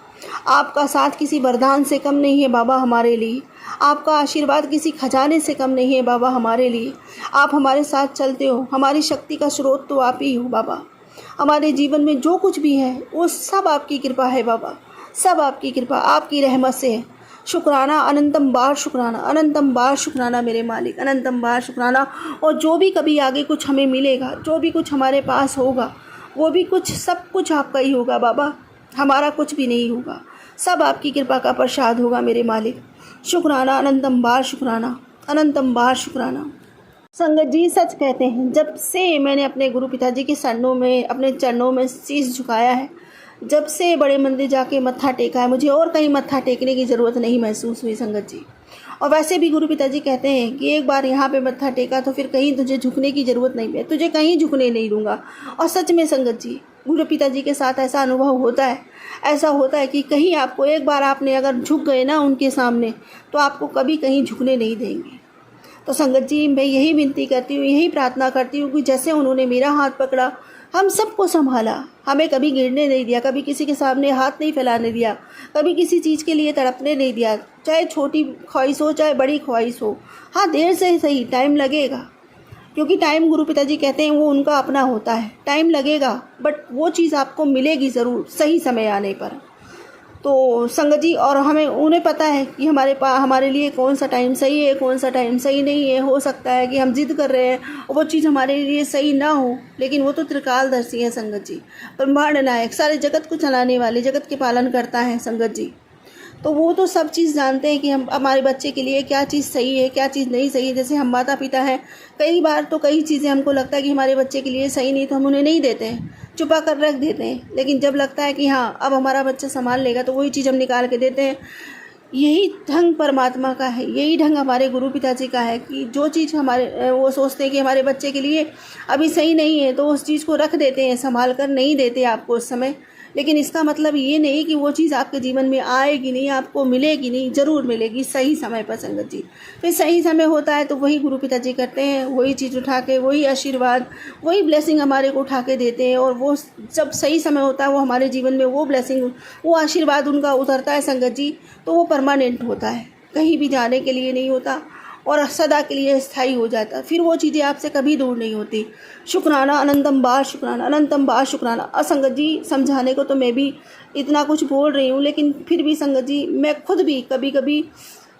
आपका साथ किसी वरदान से कम नहीं है बाबा हमारे लिए, आपका आशीर्वाद किसी खजाने से कम नहीं है बाबा हमारे लिए। आप हमारे साथ चलते हो, हमारी शक्ति का स्रोत तो आप ही हो बाबा। हमारे जीवन में जो कुछ भी है वो सब आपकी कृपा है बाबा, सब आपकी कृपा, आपकी रहमत से है। शुक्राना, अनंतम बार शुक्राना, अनंतम बार शुक्राना मेरे मालिक, अनंतम बार शुक्राना। और जो भी कभी आगे कुछ हमें मिलेगा, जो भी कुछ हमारे पास होगा, वो भी कुछ सब कुछ आपका ही होगा बाबा, हमारा कुछ भी नहीं होगा, सब आपकी कृपा का प्रसाद होगा मेरे मालिक। शुक्राना, अनंतम बार शुक्राना, अनंतम बार शुक्राना। संगत जी, सच कहते हैं, जब से मैंने अपने गुरु पिताजी के चरणों में, अपने चरणों में शीश झुकाया है, जब से बड़े मंदिर जाके मत्था टेका है, मुझे और कहीं मत्था टेकने की ज़रूरत नहीं महसूस हुई संगत जी। और वैसे भी गुरु पिताजी कहते हैं कि एक बार यहाँ पे मत्था टेका तो फिर कहीं तुझे झुकने की ज़रूरत नहीं है, तुझे कहीं झुकने नहीं दूंगा। और सच में संगत जी, गुरु पिताजी के साथ ऐसा अनुभव होता है, ऐसा होता है कि कहीं आपको एक बार आपने अगर झुक गए ना उनके सामने, तो आपको कभी कहीं झुकने नहीं देंगे। तो संगत जी, मैं यही विनती करती हूँ, यही प्रार्थना करती हूँ कि जैसे उन्होंने मेरा हाथ पकड़ा, हम सबको संभाला, हमें कभी गिरने नहीं दिया, कभी किसी के सामने हाथ नहीं फैलाने दिया, कभी किसी चीज़ के लिए तड़पने नहीं दिया, चाहे छोटी ख्वाहिश हो चाहे बड़ी ख्वाहिश हो। हाँ, देर से सही, टाइम लगेगा, क्योंकि टाइम गुरु पिताजी कहते हैं वो उनका अपना होता है, टाइम लगेगा, बट वो चीज़ आपको मिलेगी ज़रूर सही समय आने पर। तो संगत जी, और हमें उन्हें पता है कि हमारे लिए कौन सा टाइम सही है, कौन सा टाइम सही नहीं है। हो सकता है कि हम जिद कर रहे हैं और वो चीज़ हमारे लिए सही ना हो, लेकिन वो तो त्रिकालदर्शी है संगत जी, ब्रह्मांड नायक, सारे जगत को चलाने वाले, जगत के पालन करता है संगत जी। तो वो तो सब चीज़ जानते हैं कि हम हमारे बच्चे के लिए क्या चीज़ सही है, क्या चीज़ नहीं सही है। जैसे हम माता पिता हैं, कई बार तो कई चीज़ें हमको लगता है कि हमारे बच्चे के लिए सही नहीं, तो हम उन्हें नहीं देते हैं, छुपा कर रख देते हैं। लेकिन जब लगता है कि हाँ अब हमारा बच्चा संभाल लेगा, तो वही चीज़ हम निकाल के देते हैं। यही ढंग परमात्मा का है, यही ढंग हमारे गुरु पिताजी का है कि जो चीज़ हमारे वो सोचते हैं कि हमारे बच्चे के लिए अभी सही नहीं है, तो उस चीज़ को रख देते हैं, संभाल कर नहीं देते आपको उस समय। लेकिन इसका मतलब ये नहीं कि वो चीज़ आपके जीवन में आएगी नहीं, आपको मिलेगी नहीं, ज़रूर मिलेगी सही समय पर संगत जी। फिर सही समय होता है तो वही गुरु पिताजी करते हैं, वही चीज़ उठा के, वही आशीर्वाद, वही ब्लेसिंग हमारे को उठा के देते हैं। और वो जब सही समय होता है, वो हमारे जीवन में वो ब्लेसिंग, वो आशीर्वाद उनका उतरता है संगत जी, तो वो परमानेंट होता है, कहीं भी जाने के लिए नहीं होता और सदा के लिए स्थायी हो जाता है। फिर वो चीज़ें आपसे कभी दूर नहीं होती। शुक्राना, अनंतम बार शुक्राना, अनंतम बार शुक्राना। असंगत जी, समझाने को तो मैं भी इतना कुछ बोल रही हूँ, लेकिन फिर भी संगत जी, मैं खुद भी कभी कभी,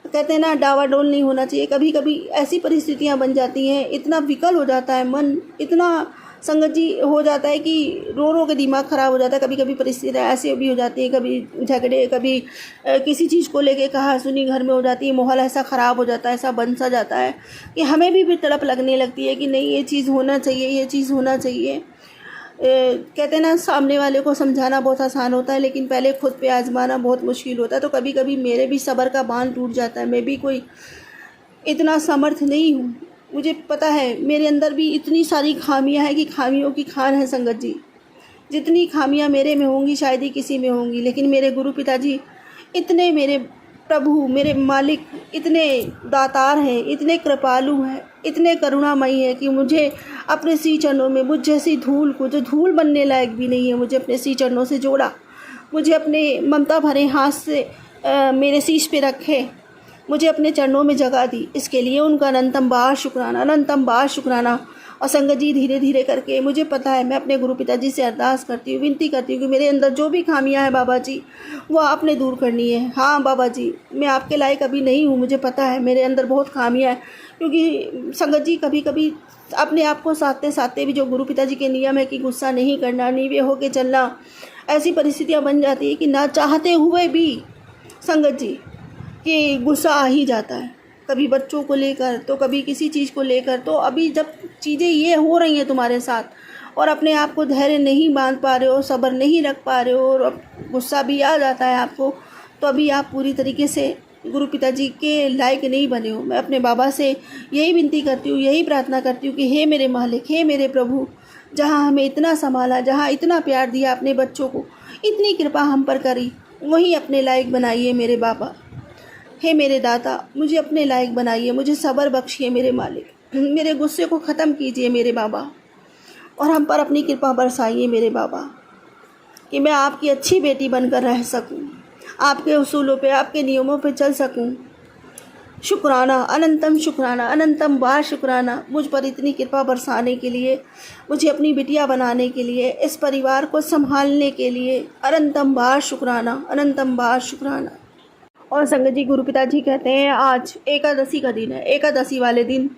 कहते हैं ना, डावाडोल नहीं होना चाहिए। कभी कभी ऐसी परिस्थितियाँ बन जाती हैं, इतना विकल हो जाता है मन, इतना संगत जी हो जाता है कि रो रो के दिमाग ख़राब हो जाता है। कभी कभी परिस्थितियाँ ऐसी भी हो जाती हैं, कभी झगड़े, कभी किसी चीज़ को लेके कहा सुनी घर में हो जाती है, माहौल ऐसा ख़राब हो जाता है, ऐसा बन सा जाता है कि हमें भी तड़प लगने लगती है कि नहीं ये चीज़ होना चाहिए, ये चीज़ होना चाहिए। कहते हैं ना, सामने वाले को समझाना बहुत आसान होता है, लेकिन पहले खुद पे आजमाना बहुत मुश्किल होता है। तो कभी कभी मेरे भी सब्र का बांध टूट जाता है। मैं भी कोई इतना समर्थ नहीं हूँ, मुझे पता है मेरे अंदर भी इतनी सारी खामियां हैं कि खामियों की खान है संगत जी। जितनी खामियां मेरे में होंगी शायद ही किसी में होंगी, लेकिन मेरे गुरु पिताजी इतने, मेरे प्रभु, मेरे मालिक इतने दातार हैं, इतने कृपालु हैं, इतने करुणामयी हैं कि मुझे अपने सी चरणों में, मुझ जैसी धूल को, जो धूल बनने लायक भी नहीं है, मुझे अपने सी चरणों से जोड़ा। मुझे अपने ममता भरे हाथ से मेरे शीश पे रखे, मुझे अपने चरणों में जगह दी। इसके लिए उनका अनंतम बार शुक्राना, अनंतम बार शुक्राना। और संगत जी, धीरे धीरे करके मुझे पता है, मैं अपने गुरु पिताजी से अरदास करती हूँ, विनती करती हूँ कि मेरे अंदर जो भी खामियां हैं बाबा जी, वो आपने दूर करनी है। हाँ बाबा जी, मैं आपके लायक अभी नहीं हूँ, मुझे पता है मेरे अंदर बहुत खामियां हैं। क्योंकि संगत जी, कभी कभी अपने आप को साधते साधते भी जो गुरु पिताजी के नियम है कि गुस्सा नहीं करना, नीवे होके चलना, ऐसी परिस्थितियाँ बन जाती है कि ना चाहते हुए भी संगत जी कि गुस्सा आ ही जाता है। कभी बच्चों को लेकर, तो कभी किसी चीज़ को लेकर। तो अभी जब चीज़ें ये हो रही हैं तुम्हारे साथ और अपने आप को धैर्य नहीं बांध पा रहे हो, सब्र नहीं रख पा रहे हो और अब गुस्सा भी आ जाता है आपको, तो अभी आप पूरी तरीके से गुरु पिताजी के लायक नहीं बने हो। मैं अपने बाबा से यही विनती करती हूँ, यही प्रार्थना करती हूँ कि हे मेरे मालिक, हे मेरे प्रभु, जहाँ हमें इतना संभाला, जहाँ इतना प्यार दिया अपने बच्चों को, इतनी कृपा हम पर करी, वहीं अपने लायक बनाइए मेरे बाबा। हे मेरे दाता, मुझे अपने लायक बनाइए, मुझे सब्र बख्शिए मेरे मालिक, मेरे गुस्से को ख़त्म कीजिए मेरे बाबा, और हम पर अपनी कृपा बरसाइए मेरे बाबा, कि मैं आपकी अच्छी बेटी बनकर रह सकूं, आपके उसूलों पे, आपके नियमों पे चल सकूं। शुक्राना, अनंतम शुक्राना, अनंतम बार शुक्राना मुझ पर इतनी कृपा बरसाने के लिए, मुझे अपनी बिटिया बनाने के लिए, इस परिवार को संभालने के लिए अनंतम बार शुक्राना, अनंतम बार शुक्राना। और संगत जी, गुरु पिताजी कहते हैं आज एकादशी का दिन है। एकादशी वाले दिन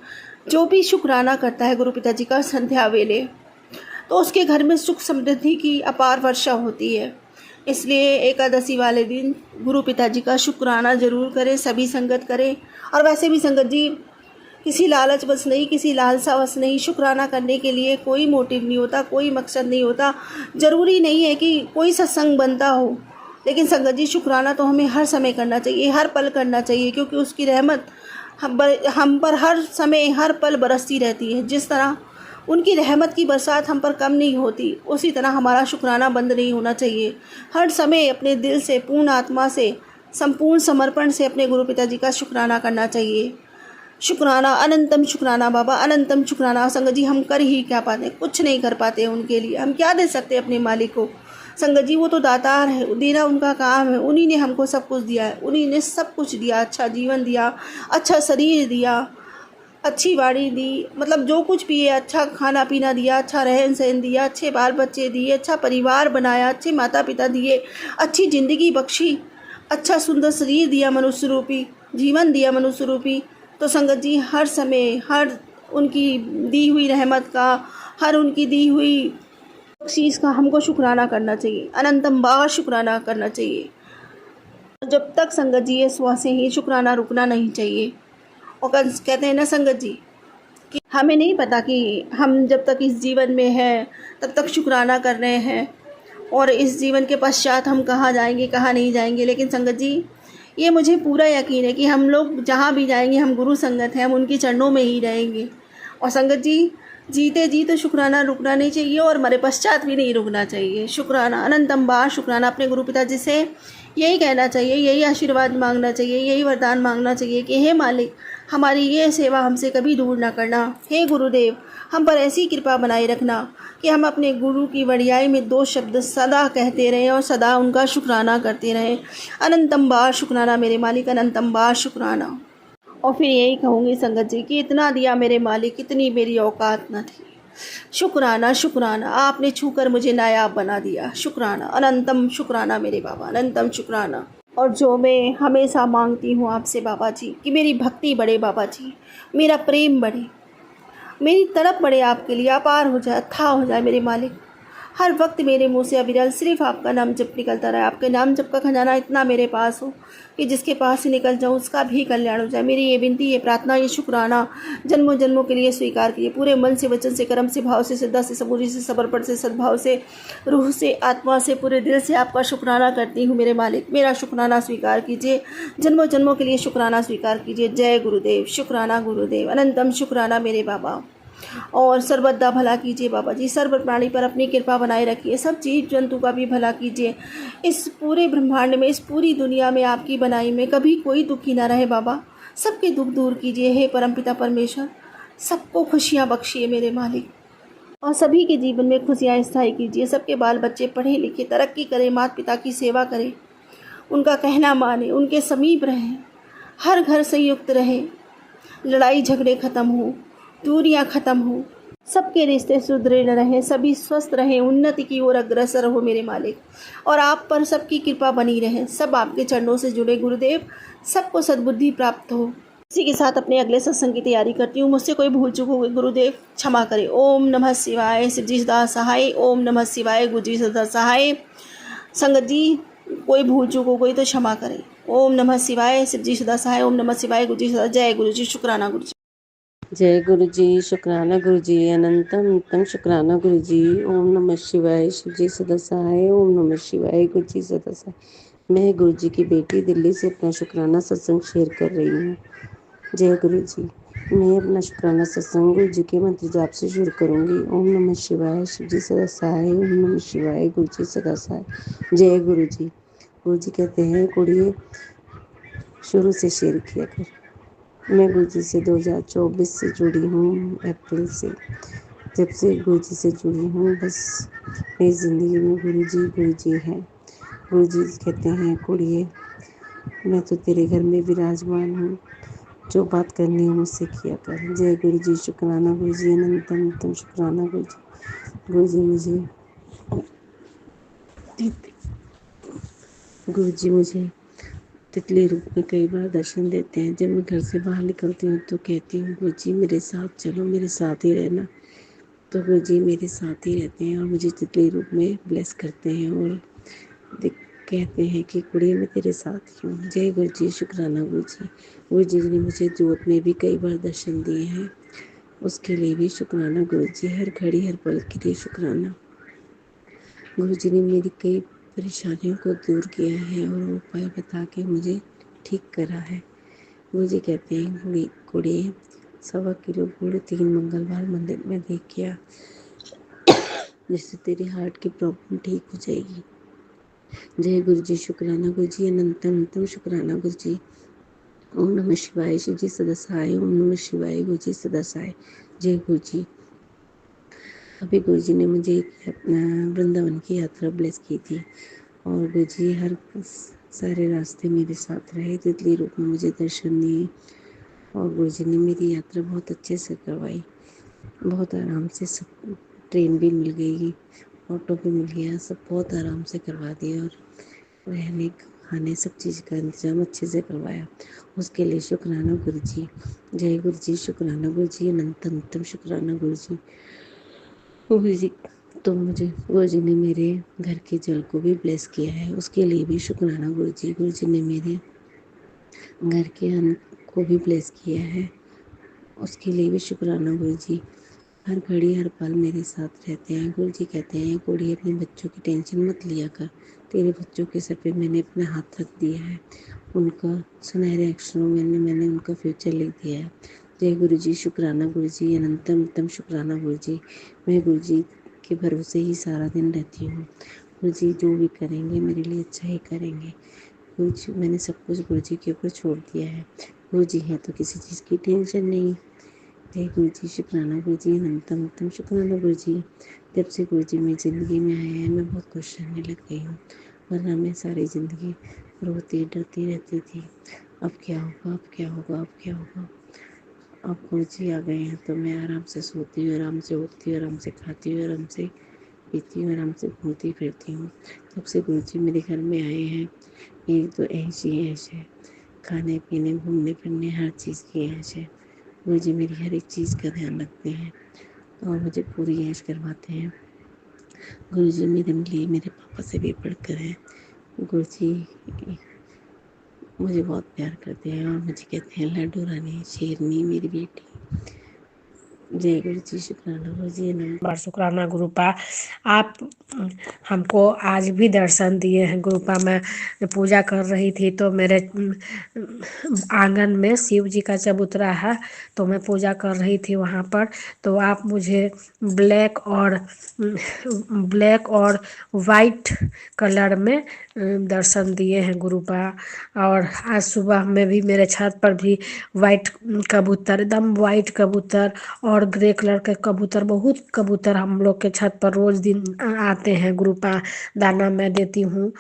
जो भी शुक्राना करता है गुरु पिताजी का संध्या वेले, तो उसके घर में सुख समृद्धि की अपार वर्षा होती है। इसलिए एकादशी वाले दिन गुरु पिताजी का शुक्राना ज़रूर करें, सभी संगत करें। और वैसे भी संगत जी, किसी लालच बस नहीं, किसी लालसा बस नहीं, शुक्राना करने के लिए कोई मोटिव नहीं होता, कोई मकसद नहीं होता। ज़रूरी नहीं है कि कोई सत्संग बनता हो, लेकिन संगत जी शुक्राना तो हमें हर समय करना चाहिए, हर पल करना चाहिए, क्योंकि उसकी रहमत हम पर हर समय हर पल बरसती रहती है। जिस तरह उनकी रहमत की बरसात हम पर कम नहीं होती, उसी तरह हमारा शुक्राना बंद नहीं होना चाहिए। हर समय अपने दिल से, पूर्ण आत्मा से, संपूर्ण समर्पण से अपने गुरु पिताजी का शुक्राना करना चाहिए। शुक्राना, अनंतम शुक्राना बाबा, अनंतम शुक्राना। संगत जी, हम कर ही क्या पाते, कुछ नहीं कर पाते उनके लिए। हम क्या दे सकते अपने मालिक को। संगत जी, वो तो दातार है, देना उनका काम है। उन्हीं ने हमको सब कुछ दिया है, उन्हीं ने सब कुछ दिया, अच्छा जीवन दिया, अच्छा शरीर दिया, अच्छी वाणी दी, मतलब जो कुछ भी है, अच्छा खाना पीना दिया, अच्छा रहन सहन दिया, अच्छे बाल बच्चे दिए, अच्छा परिवार बनाया, अच्छे माता पिता दिए, अच्छी ज़िंदगी बख्शी, अच्छा सुंदर शरीर दिया, मनुष्य रूपी जीवन दिया, मनुष्य रूपी। तो संगत जी, हर समय हर उनकी दी हुई रहमत का, हर उनकी दी हुई चीज़ का हमको शुक्राना करना चाहिए, अनंतम बार शुक्राना करना चाहिए। जब तक संगत जी ये श्वासें ही, शुक्राना रुकना नहीं चाहिए। और कहते हैं ना संगत जी कि हमें नहीं पता कि हम जब तक इस जीवन में हैं तब तक शुक्राना कर रहे हैं, और इस जीवन के पश्चात हम कहाँ जाएंगे, कहाँ नहीं जाएंगे। लेकिन संगत जी, ये मुझे पूरा यकीन है कि हम लोग जहाँ भी जाएंगे, हम गुरु संगत हैं, हम उनके चरणों में ही रहेंगे। और संगत जी, जीते जी तो शुक्राना रुकना नहीं चाहिए और मरे पश्चात भी नहीं रुकना चाहिए। शुक्राना, अनंतम बार शुक्राना। अपने गुरु पिताजी से यही कहना चाहिए, यही आशीर्वाद मांगना चाहिए, यही वरदान मांगना चाहिए कि हे मालिक, हमारी ये सेवा हमसे कभी दूर ना करना। हे गुरुदेव, हम पर ऐसी कृपा बनाए रखना कि हम अपने गुरु की वड़ियाई में 2 शब्द सदा कहते रहें और सदा उनका शुक्राना करते रहें। अनंतम बार शुक्राना मेरे मालिक, अनंतम बार शुक्राना। और फिर यही कहूँगी संगत जी कि इतना दिया मेरे मालिक, इतनी मेरी औकात न थी। शुक्राना, शुक्राना, आपने छूकर मुझे नायाब बना दिया। शुक्राना, अनंतम शुक्राना मेरे बाबा, अनंतम शुक्राना। और जो मैं हमेशा मांगती हूँ आपसे बाबा जी कि मेरी भक्ति बढ़े बाबा जी, मेरा प्रेम बढ़े, मेरी तड़प बढ़े आपके लिए, अपार हो जाए, अथाह हो जाए मेरे मालिक। हर वक्त मेरे मुंह से अविरल सिर्फ आपका नाम जप निकलता रहे। आपके नाम जप का खजाना इतना मेरे पास हो कि जिसके पास ही निकल जाऊँ उसका भी कल्याण हो जाए। मेरी ये विनती, ये प्रार्थना, ये शुक्राना जन्मों जन्मों के लिए स्वीकार कीजिए। पूरे मन से, वचन से, कर्म से, भाव से, श्रद्धा से, सबूरी से, समर्पण से, सद्भाव से, रूह से, आत्मा से, पूरे दिल से आपका शुक्राना करती हूँ मेरे मालिक। मेरा शुक्राना स्वीकार कीजिए, जन्मों जन्मों के लिए शुक्राना स्वीकार कीजिए। जय गुरुदेव। शुक्राना गुरुदेव, अनंतम शुक्राना मेरे बाबा। और सर्वदा भला कीजिए बाबा जी। सर्व प्राणी पर अपनी कृपा बनाए रखिए। सब जीव जंतु का भी भला कीजिए। इस पूरे ब्रह्मांड में, इस पूरी दुनिया में, आपकी बनाई में कभी कोई दुखी ना रहे बाबा। सबके दुख दूर कीजिए हे परमपिता परमेश्वर। सबको खुशियाँ बख्शिए मेरे मालिक, और सभी के जीवन में खुशियाँ स्थायी कीजिए। सबके बाल बच्चे पढ़े लिखे, तरक्की करें, माता पिता की सेवा करें, उनका कहना माने, उनके समीप रहें, हर घर संयुक्त रहे, लड़ाई झगड़े खत्म हो, दूरियां खत्म हो, सबके रिश्ते सुदृढ़ रहें, सभी स्वस्थ रहें, उन्नति की ओर अग्रसर हो मेरे मालिक। और आप पर सबकी कृपा बनी रहे। सब आपके चरणों से जुड़े गुरुदेव, सबको सद्बुद्धि प्राप्त हो। इसी के साथ अपने अगले सत्संग की तैयारी करती हूँ। मुझसे कोई भूल चूक हो गई गुरुदेव क्षमा करें। ओम नमः शिवाय। शिवजी सदा सहाय। ओम नमः शिवाय। गुरुजी सदा सहाय। संगत जी, कोई भूल चूक हो गई तो क्षमा करें। ओम नमः शिवाय। शिवजी सदा सहाय। ओम नमः शिवाय। गुरुजी सदा। जय गुरु जी। शुक्राना गुरु जी।
जय गुरु जी। शुक्राना गुरु जी। अनंतम उत्तम शुक्राना गुरु जी। ओम नमः शिवाय। शिव जी सदा सहाय। ओम नमः शिवाय। गुरु जी सदा सहाय। मैं गुरु जी की बेटी दिल्ली से अपना शुक्राना सत्संग शेयर कर रही हूँ। जय गुरु जी। मैं अपना शुक्राना सत्संग गुरु जी के मंत्र जाप से शुरू करूँगी। ओम नमः शिवाय। शिव जी सदा सहाय। ओम नमः शिवाय। गुरु जी सदा सहाय। जय गुरु जी। गुरु जी कहते हैं, कुड़िए शुरू से शेयर किया कर। मैं गुरु जी से 2024 से जुड़ी हूँ, अप्रैल से। जब से गुरु जी से जुड़ी हूँ, बस मेरी ज़िंदगी में गुरु जी हैं। गुरु जी कहते हैं, कुड़िए मैं तो तेरे घर में विराजमान हूँ, जो बात करनी हो मुझसे किया कर। जय गुरु जी। शुक्राना गुरु जी। अनंतम उत्तम शुक्राना गुरु जी। गुरु जी मुझे तितली रूप में कई बार दर्शन देते हैं। जब मैं घर से बाहर निकलती हूँ तो कहती हूँ, गुरु जी मेरे साथ चलो, मेरे साथ ही रहना। तो गुरु जी मेरे साथ ही रहते हैं और मुझे तितली रूप में ब्लेस करते हैं और कहते हैं कि कुड़ी मैं तेरे साथ ही हूँ। जय गुरु जी। शुक्राना गुरु जी। गुरु जी ने मुझे जोत में भी कई बार दर्शन दिए हैं, उसके लिए भी शुक्राना गुरु जी। हर घड़ी हर पल के लिए शुक्राना। गुरु जी ने मेरी कई परेशानियों को दूर किया है और उपाय बता के मुझे ठीक करा है। गुरु जी कहते हैं, कुड़ी 1.25 किलो गुड़ 3 मंगलवार मंदिर में दे के आ, जिससे तेरी हार्ट की प्रॉब्लम ठीक हो जाएगी। जय गुरु जी। शुक्राना गुरु जी। अनंतम शुक्राना गुरु जी। ओम नमः शिवाय। शिव जी सदा सहाय। ओम नमः शिवाय। गुरु जी सदा सहाय। जय गुरु जी। अभी गुरु जी ने मुझे वृंदावन की यात्रा ब्लेस की थी और गुरु जी हर सारे रास्ते मेरे साथ रहे, तितली रूप में मुझे दर्शन दिए और गुरु जी ने मेरी यात्रा बहुत अच्छे से करवाई। बहुत आराम से, सब ट्रेन भी मिल गई, ऑटो भी मिल गया, सब बहुत आराम से करवा दिया और रहने खाने सब चीज़ का इंतजाम अच्छे से करवाया। उसके लिए शुक्राना गुरु जी। जय गुरु जी। शुक्राना गुरु जी। अनंतम शुक्राना गुरु जी। गुरु जी तो मुझे गुरु जी ने मेरे घर के जल को भी ब्लेस किया है, उसके लिए भी शुक्राना गुरु जी। गुरु जी ने मेरे घर के अन्न को भी ब्लेस किया है, उसके लिए भी शुक्राना गुरु जी। हर घड़ी हर पल मेरे साथ रहते हैं। गुरु जी कहते हैं, कुड़ी अपने बच्चों की टेंशन मत लिया कर, तेरे बच्चों के सर पे मैंने अपना हाथ रख दिया है, उनका सुनहरे अक्षरों में मैंने उनका फ्यूचर लिख दिया है। जय गुरु जी। शुक्राना गुरु जी। अनंतम उत्तम शुक्राना गुरु जी। मैं गुरु जी के भरोसे ही सारा दिन रहती हूँ। गुरु जी जो भी करेंगे मेरे लिए अच्छा ही करेंगे। गुरु जी मैंने सब कुछ गुरु जी के ऊपर छोड़ दिया है। गुरु जी हैं तो किसी चीज़ की टेंशन नहीं। जय गुरु जी। शुक्राना गुरु जी। अनंतम उत्तम शुक्राना गुरु जी। जब से गुरु जी मेरी ज़िंदगी में आए हैं मैं बहुत खुश रहने लग गई हूँ, वरना मैं सारी ज़िंदगी रोती डरती रहती थी। अब क्या होगा, अब क्या होगा, अब क्या होगा। अब गुरु जी आ गए हैं तो मैं आराम से सोती हूँ, आराम से उठती हूँ, आराम से खाती हूँ, आराम से पीती हूँ, आराम से घूमती फिरती हूँ। जब से गुरु जी मेरे घर में आए हैं मेरी तो ऐश ही ऐश है, खाने पीने घूमने फिरने हर चीज़ की ऐश है। गुरु जी मेरी हर एक चीज़ का ध्यान रखते हैं और मुझे पूरी ऐश करवाते हैं। गुरुजी मेरे लिए मेरे पापा से भी बढ़कर है। गुरुजी मुझे बहुत प्यार करते हैं और मुझे कहते हैं लड्डू रानी, शेरनी मेरी बेटी। जय गुरु जी, शुक्राना गुरु जी,
बार शुक्राना गुरुपा। आप हमको आज भी दर्शन दिए हैं गुरुपा। मैं पूजा कर रही थी तो मेरे आंगन में शिव जी का चबूतरा है, तो मैं पूजा कर रही थी वहाँ पर। तो आप मुझे ब्लैक और वाइट कलर में दर्शन दिए हैं गुरुपा। और आज सुबह में भी मेरे छत पर भी वाइट कबूतर, एकदम वाइट कबूतर और ग्रे कलर के कबूतर, बहुत कबूतर हम लोग के छत पर रोज दिन आते हैं गुरुपा। दाना मैं देती हूँ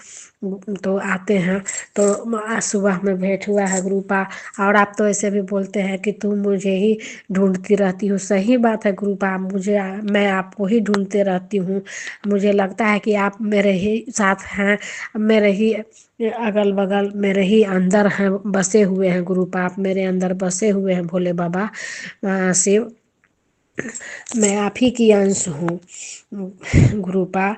तो आते हैं। तो आज सुबह में भेंट हुआ है गुरुपा। और आप तो ऐसे भी बोलते हैं कि तुम मुझे ही ढूंढती रहती हो। सही बात है गुरुपा, मैं आपको ही ढूंढते रहती हूँ। मुझे लगता है कि आप मेरे ही साथ हैं, मेरे ही अगल बगल, मेरे ही अंदर हैं, बसे हुए हैं गुरुपा। आप मेरे अंदर बसे हुए हैं भोले बाबा शिव। मैं आप ही की अंश हूँ गुरुपा,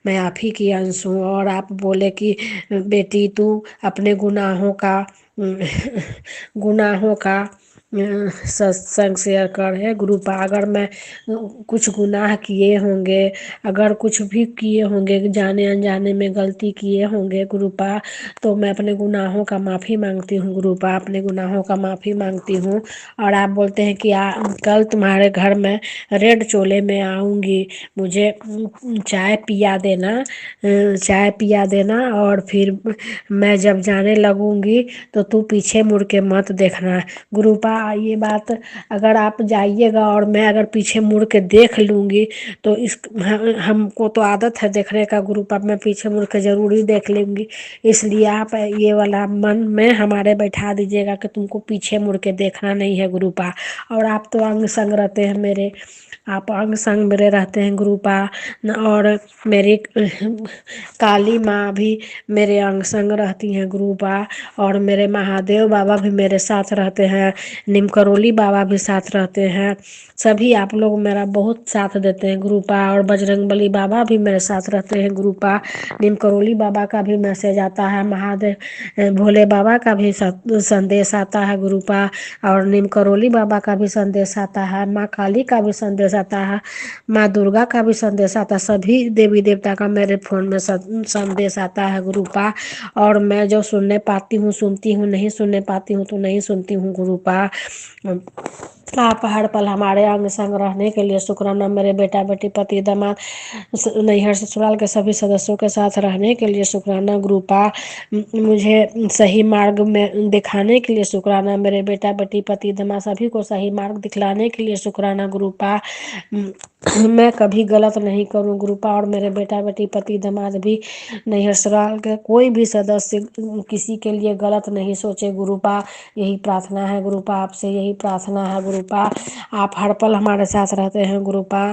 मैं आप ही की अंश हूँ। और आप बोले कि बेटी तू अपने गुनाहों का सत्संग शेयर कर है गुरुपा। अगर मैं कुछ गुनाह किए होंगे, अगर कुछ भी किए होंगे, जाने अनजाने में गलती किए होंगे गुरुपा, तो मैं अपने गुनाहों का माफ़ी मांगती हूँ गुरुपा, अपने गुनाहों का माफ़ी मांगती हूँ। और आप बोलते हैं कि कल तुम्हारे घर में रेड चोले में आऊँगी, मुझे चाय पिया देना, चाय पिया देना। और फिर मैं जब जाने लगूंगी तो तू पीछे मुड़ के मत देखना गुरुपा। ये बात अगर आप जाइएगा और मैं अगर पीछे मुड़ के देख लूँगी तो हमको तो आदत है देखने का गुरुपा, मैं पीछे मुड़ के जरूर ही देख लूँगी। इसलिए आप ये वाला मन में हमारे बैठा दीजिएगा कि तुमको पीछे मुड़ के देखना नहीं है गुरुपा। और आप तो अंग संग रहते हैं मेरे, आप अंग संग मेरे रहते हैं गुरुपा। और मेरी काली माँ भी मेरे अंग संग रहती हैं गुरुपा। और मेरे महादेव बाबा भी मेरे साथ रहते हैं, नीम करोली बाबा भी साथ रहते हैं। सभी आप लोग मेरा बहुत साथ देते हैं गुरुपा। और बजरंगबली बाबा भी मेरे साथ रहते हैं गुरुपा। नीम करोली बाबा का भी मैसेज आता है, महादेव भोले बाबा का भी संदेश आता है गुरुपा। और नीम करोली बाबा का भी संदेश आता है, माँ काली का भी संदेश आता है, माँ दुर्गा का भी संदेश आता है। सभी देवी देवता का मेरे फोन में संदेश आता है गुरुपा। और मैं जो सुनने पाती हूँ सुनती हूँ, नहीं सुनने पाती हूँ तो नहीं सुनती हूँ गुरुपा। आप हर पल हमारे अंग संग रहने के लिए शुक्राना। मेरे बेटा बेटी पति दामाद नैहर ससुराल के सभी सदस्यों के साथ रहने के लिए शुक्राना गुरुपा। मुझे सही मार्ग में दिखाने के लिए शुक्राना। मेरे बेटा बेटी पति दामाद सभी को सही मार्ग दिखलाने के लिए शुक्राना गुरुपा। मैं कभी गलत नहीं करूं गुरुपा। और मेरे बेटा बेटी पति दामाद भी नैहर ससुराल के कोई भी सदस्य किसी के लिए गलत नहीं सोचे गुरुपा। यही प्रार्थना है गुरुपा, आपसे यही प्रार्थना है गुरुपा। आप हर पल हमारे साथ रहते हैं गुरुपा।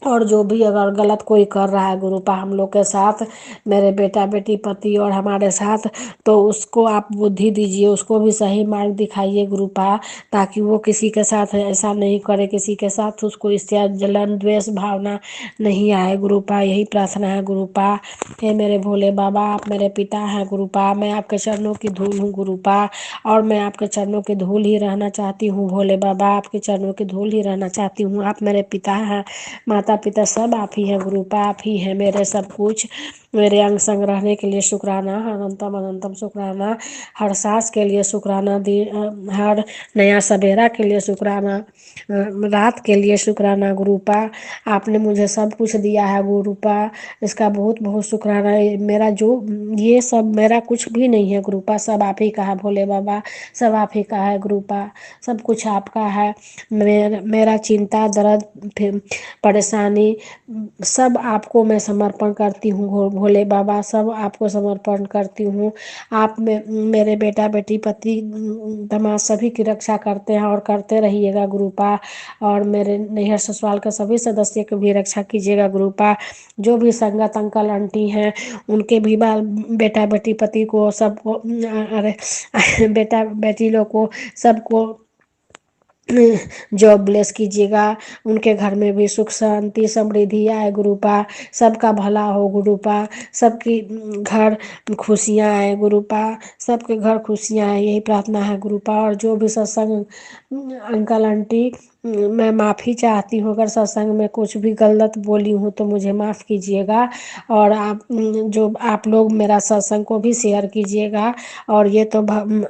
और जो भी अगर गलत कोई कर रहा है गुरुपा हम लोग के साथ, मेरे बेटा बेटी पति और हमारे साथ, तो उसको आप बुद्धि दीजिए, उसको भी सही मार्ग दिखाइए गुरुपा, ताकि वो किसी के साथ ऐसा नहीं करे, किसी के साथ उसको इससे जलन द्वेष भावना नहीं आए गुरुपा। यही प्रार्थना है गुरुपा। हे मेरे भोले बाबा, आप मेरे पिता हैं गुरुपा, मैं आपके चरणों की धूल हूँ गुरुपा। और मैं आपके चरणों की धूल ही रहना चाहती हूँ भोले बाबा, आपके चरणों की धूल ही रहना चाहती हूँ। आप मेरे पिता हैं, माता पिता सब आप ही हैं गुरुपा, आप ही हैं मेरे सब कुछ। मेरे अंग संग रहने के लिए शुक्राना, अनंतम अनंतम शुक्राना। हर सांस के लिए शुक्राना, हर नया सवेरा के लिए शुक्राना, रात के लिए शुक्राना गुरुपा। आपने मुझे सब कुछ दिया है गुरुपा, इसका बहुत बहुत शुक्राना। मेरा जो ये सब मेरा कुछ भी नहीं है गुरुपा, सब आप ही का है भोले बाबा, सब आप ही का है गुरुपा, सब कुछ आपका है। मेरा चिंता दर्द फिर परेशानी सब आपको मैं समर्पण करती हूँ भोले बाबा, सब आपको समर्पण करती हूँ। आप में मेरे बेटा बेटी पति दामाद सभी की रक्षा करते हैं और करते रहिएगा गुरुपा। और मेरे नैहर ससुराल के सभी सदस्य की भी रक्षा कीजिएगा गुरुपा। जो भी संगत अंकल आंटी हैं उनके भी बाल बेटा बेटी पति को सबको, अरे बेटा बेटी लोग को सबको जॉब ब्लेस कीजिएगा, उनके घर में भी सुख शांति समृद्धि आए गुरुपा, सबका भला हो गुरुपा, सबकी घर खुशियाँ आए गुरुपा, सबके घर खुशियाँ आए, यही प्रार्थना है गुरुपा। और जो भी सत्संग अंकल आंटी, मैं माफ़ी चाहती हूँ अगर सत्संग में कुछ भी गलत बोली हूँ तो मुझे माफ़ कीजिएगा। और आप जो आप लोग मेरा सत्संग को भी शेयर कीजिएगा। और ये तो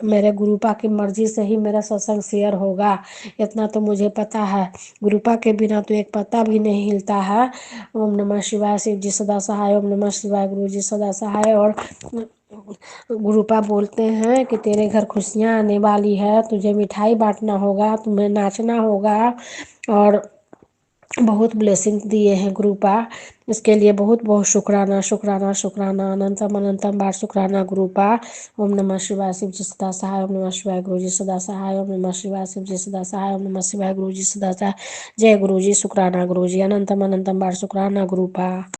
मेरे गुरुपा की मर्जी से ही मेरा सत्संग शेयर होगा, इतना तो मुझे पता है। गुरुपा के बिना तो एक पत्ता भी नहीं हिलता है। ओम नमः शिवाय, शिव जी सदा सहाय। ओम नमः शिवाय, गुरु जी सदा सहाय। और गुरुपा बोलते हैं कि तेरे घर खुशियाँ आने वाली है, तुझे मिठाई बांटना होगा, तुम्हें नाचना होगा। और बहुत ब्लेसिंग दिए हैं गुरुपा, इसके लिए बहुत बहुत शुक्राना शुक्राना शुक्राना, अनंतम अनंतम बार शुक्राना गुरुपा। ओम नमः शिवाय, शिव जी सदा सहाय। ओम नमः शिवाय, गुरु जी सदा सहाय। ओम नमः शिवाय, शिव जी सदा सहाय। ओम नमः शिवाय, गुरु जी सदा सहाय। जय गुरु जी, शुक्राना गुरु जी, अनंतम अनंतम बार शुक्राना गुरुपा।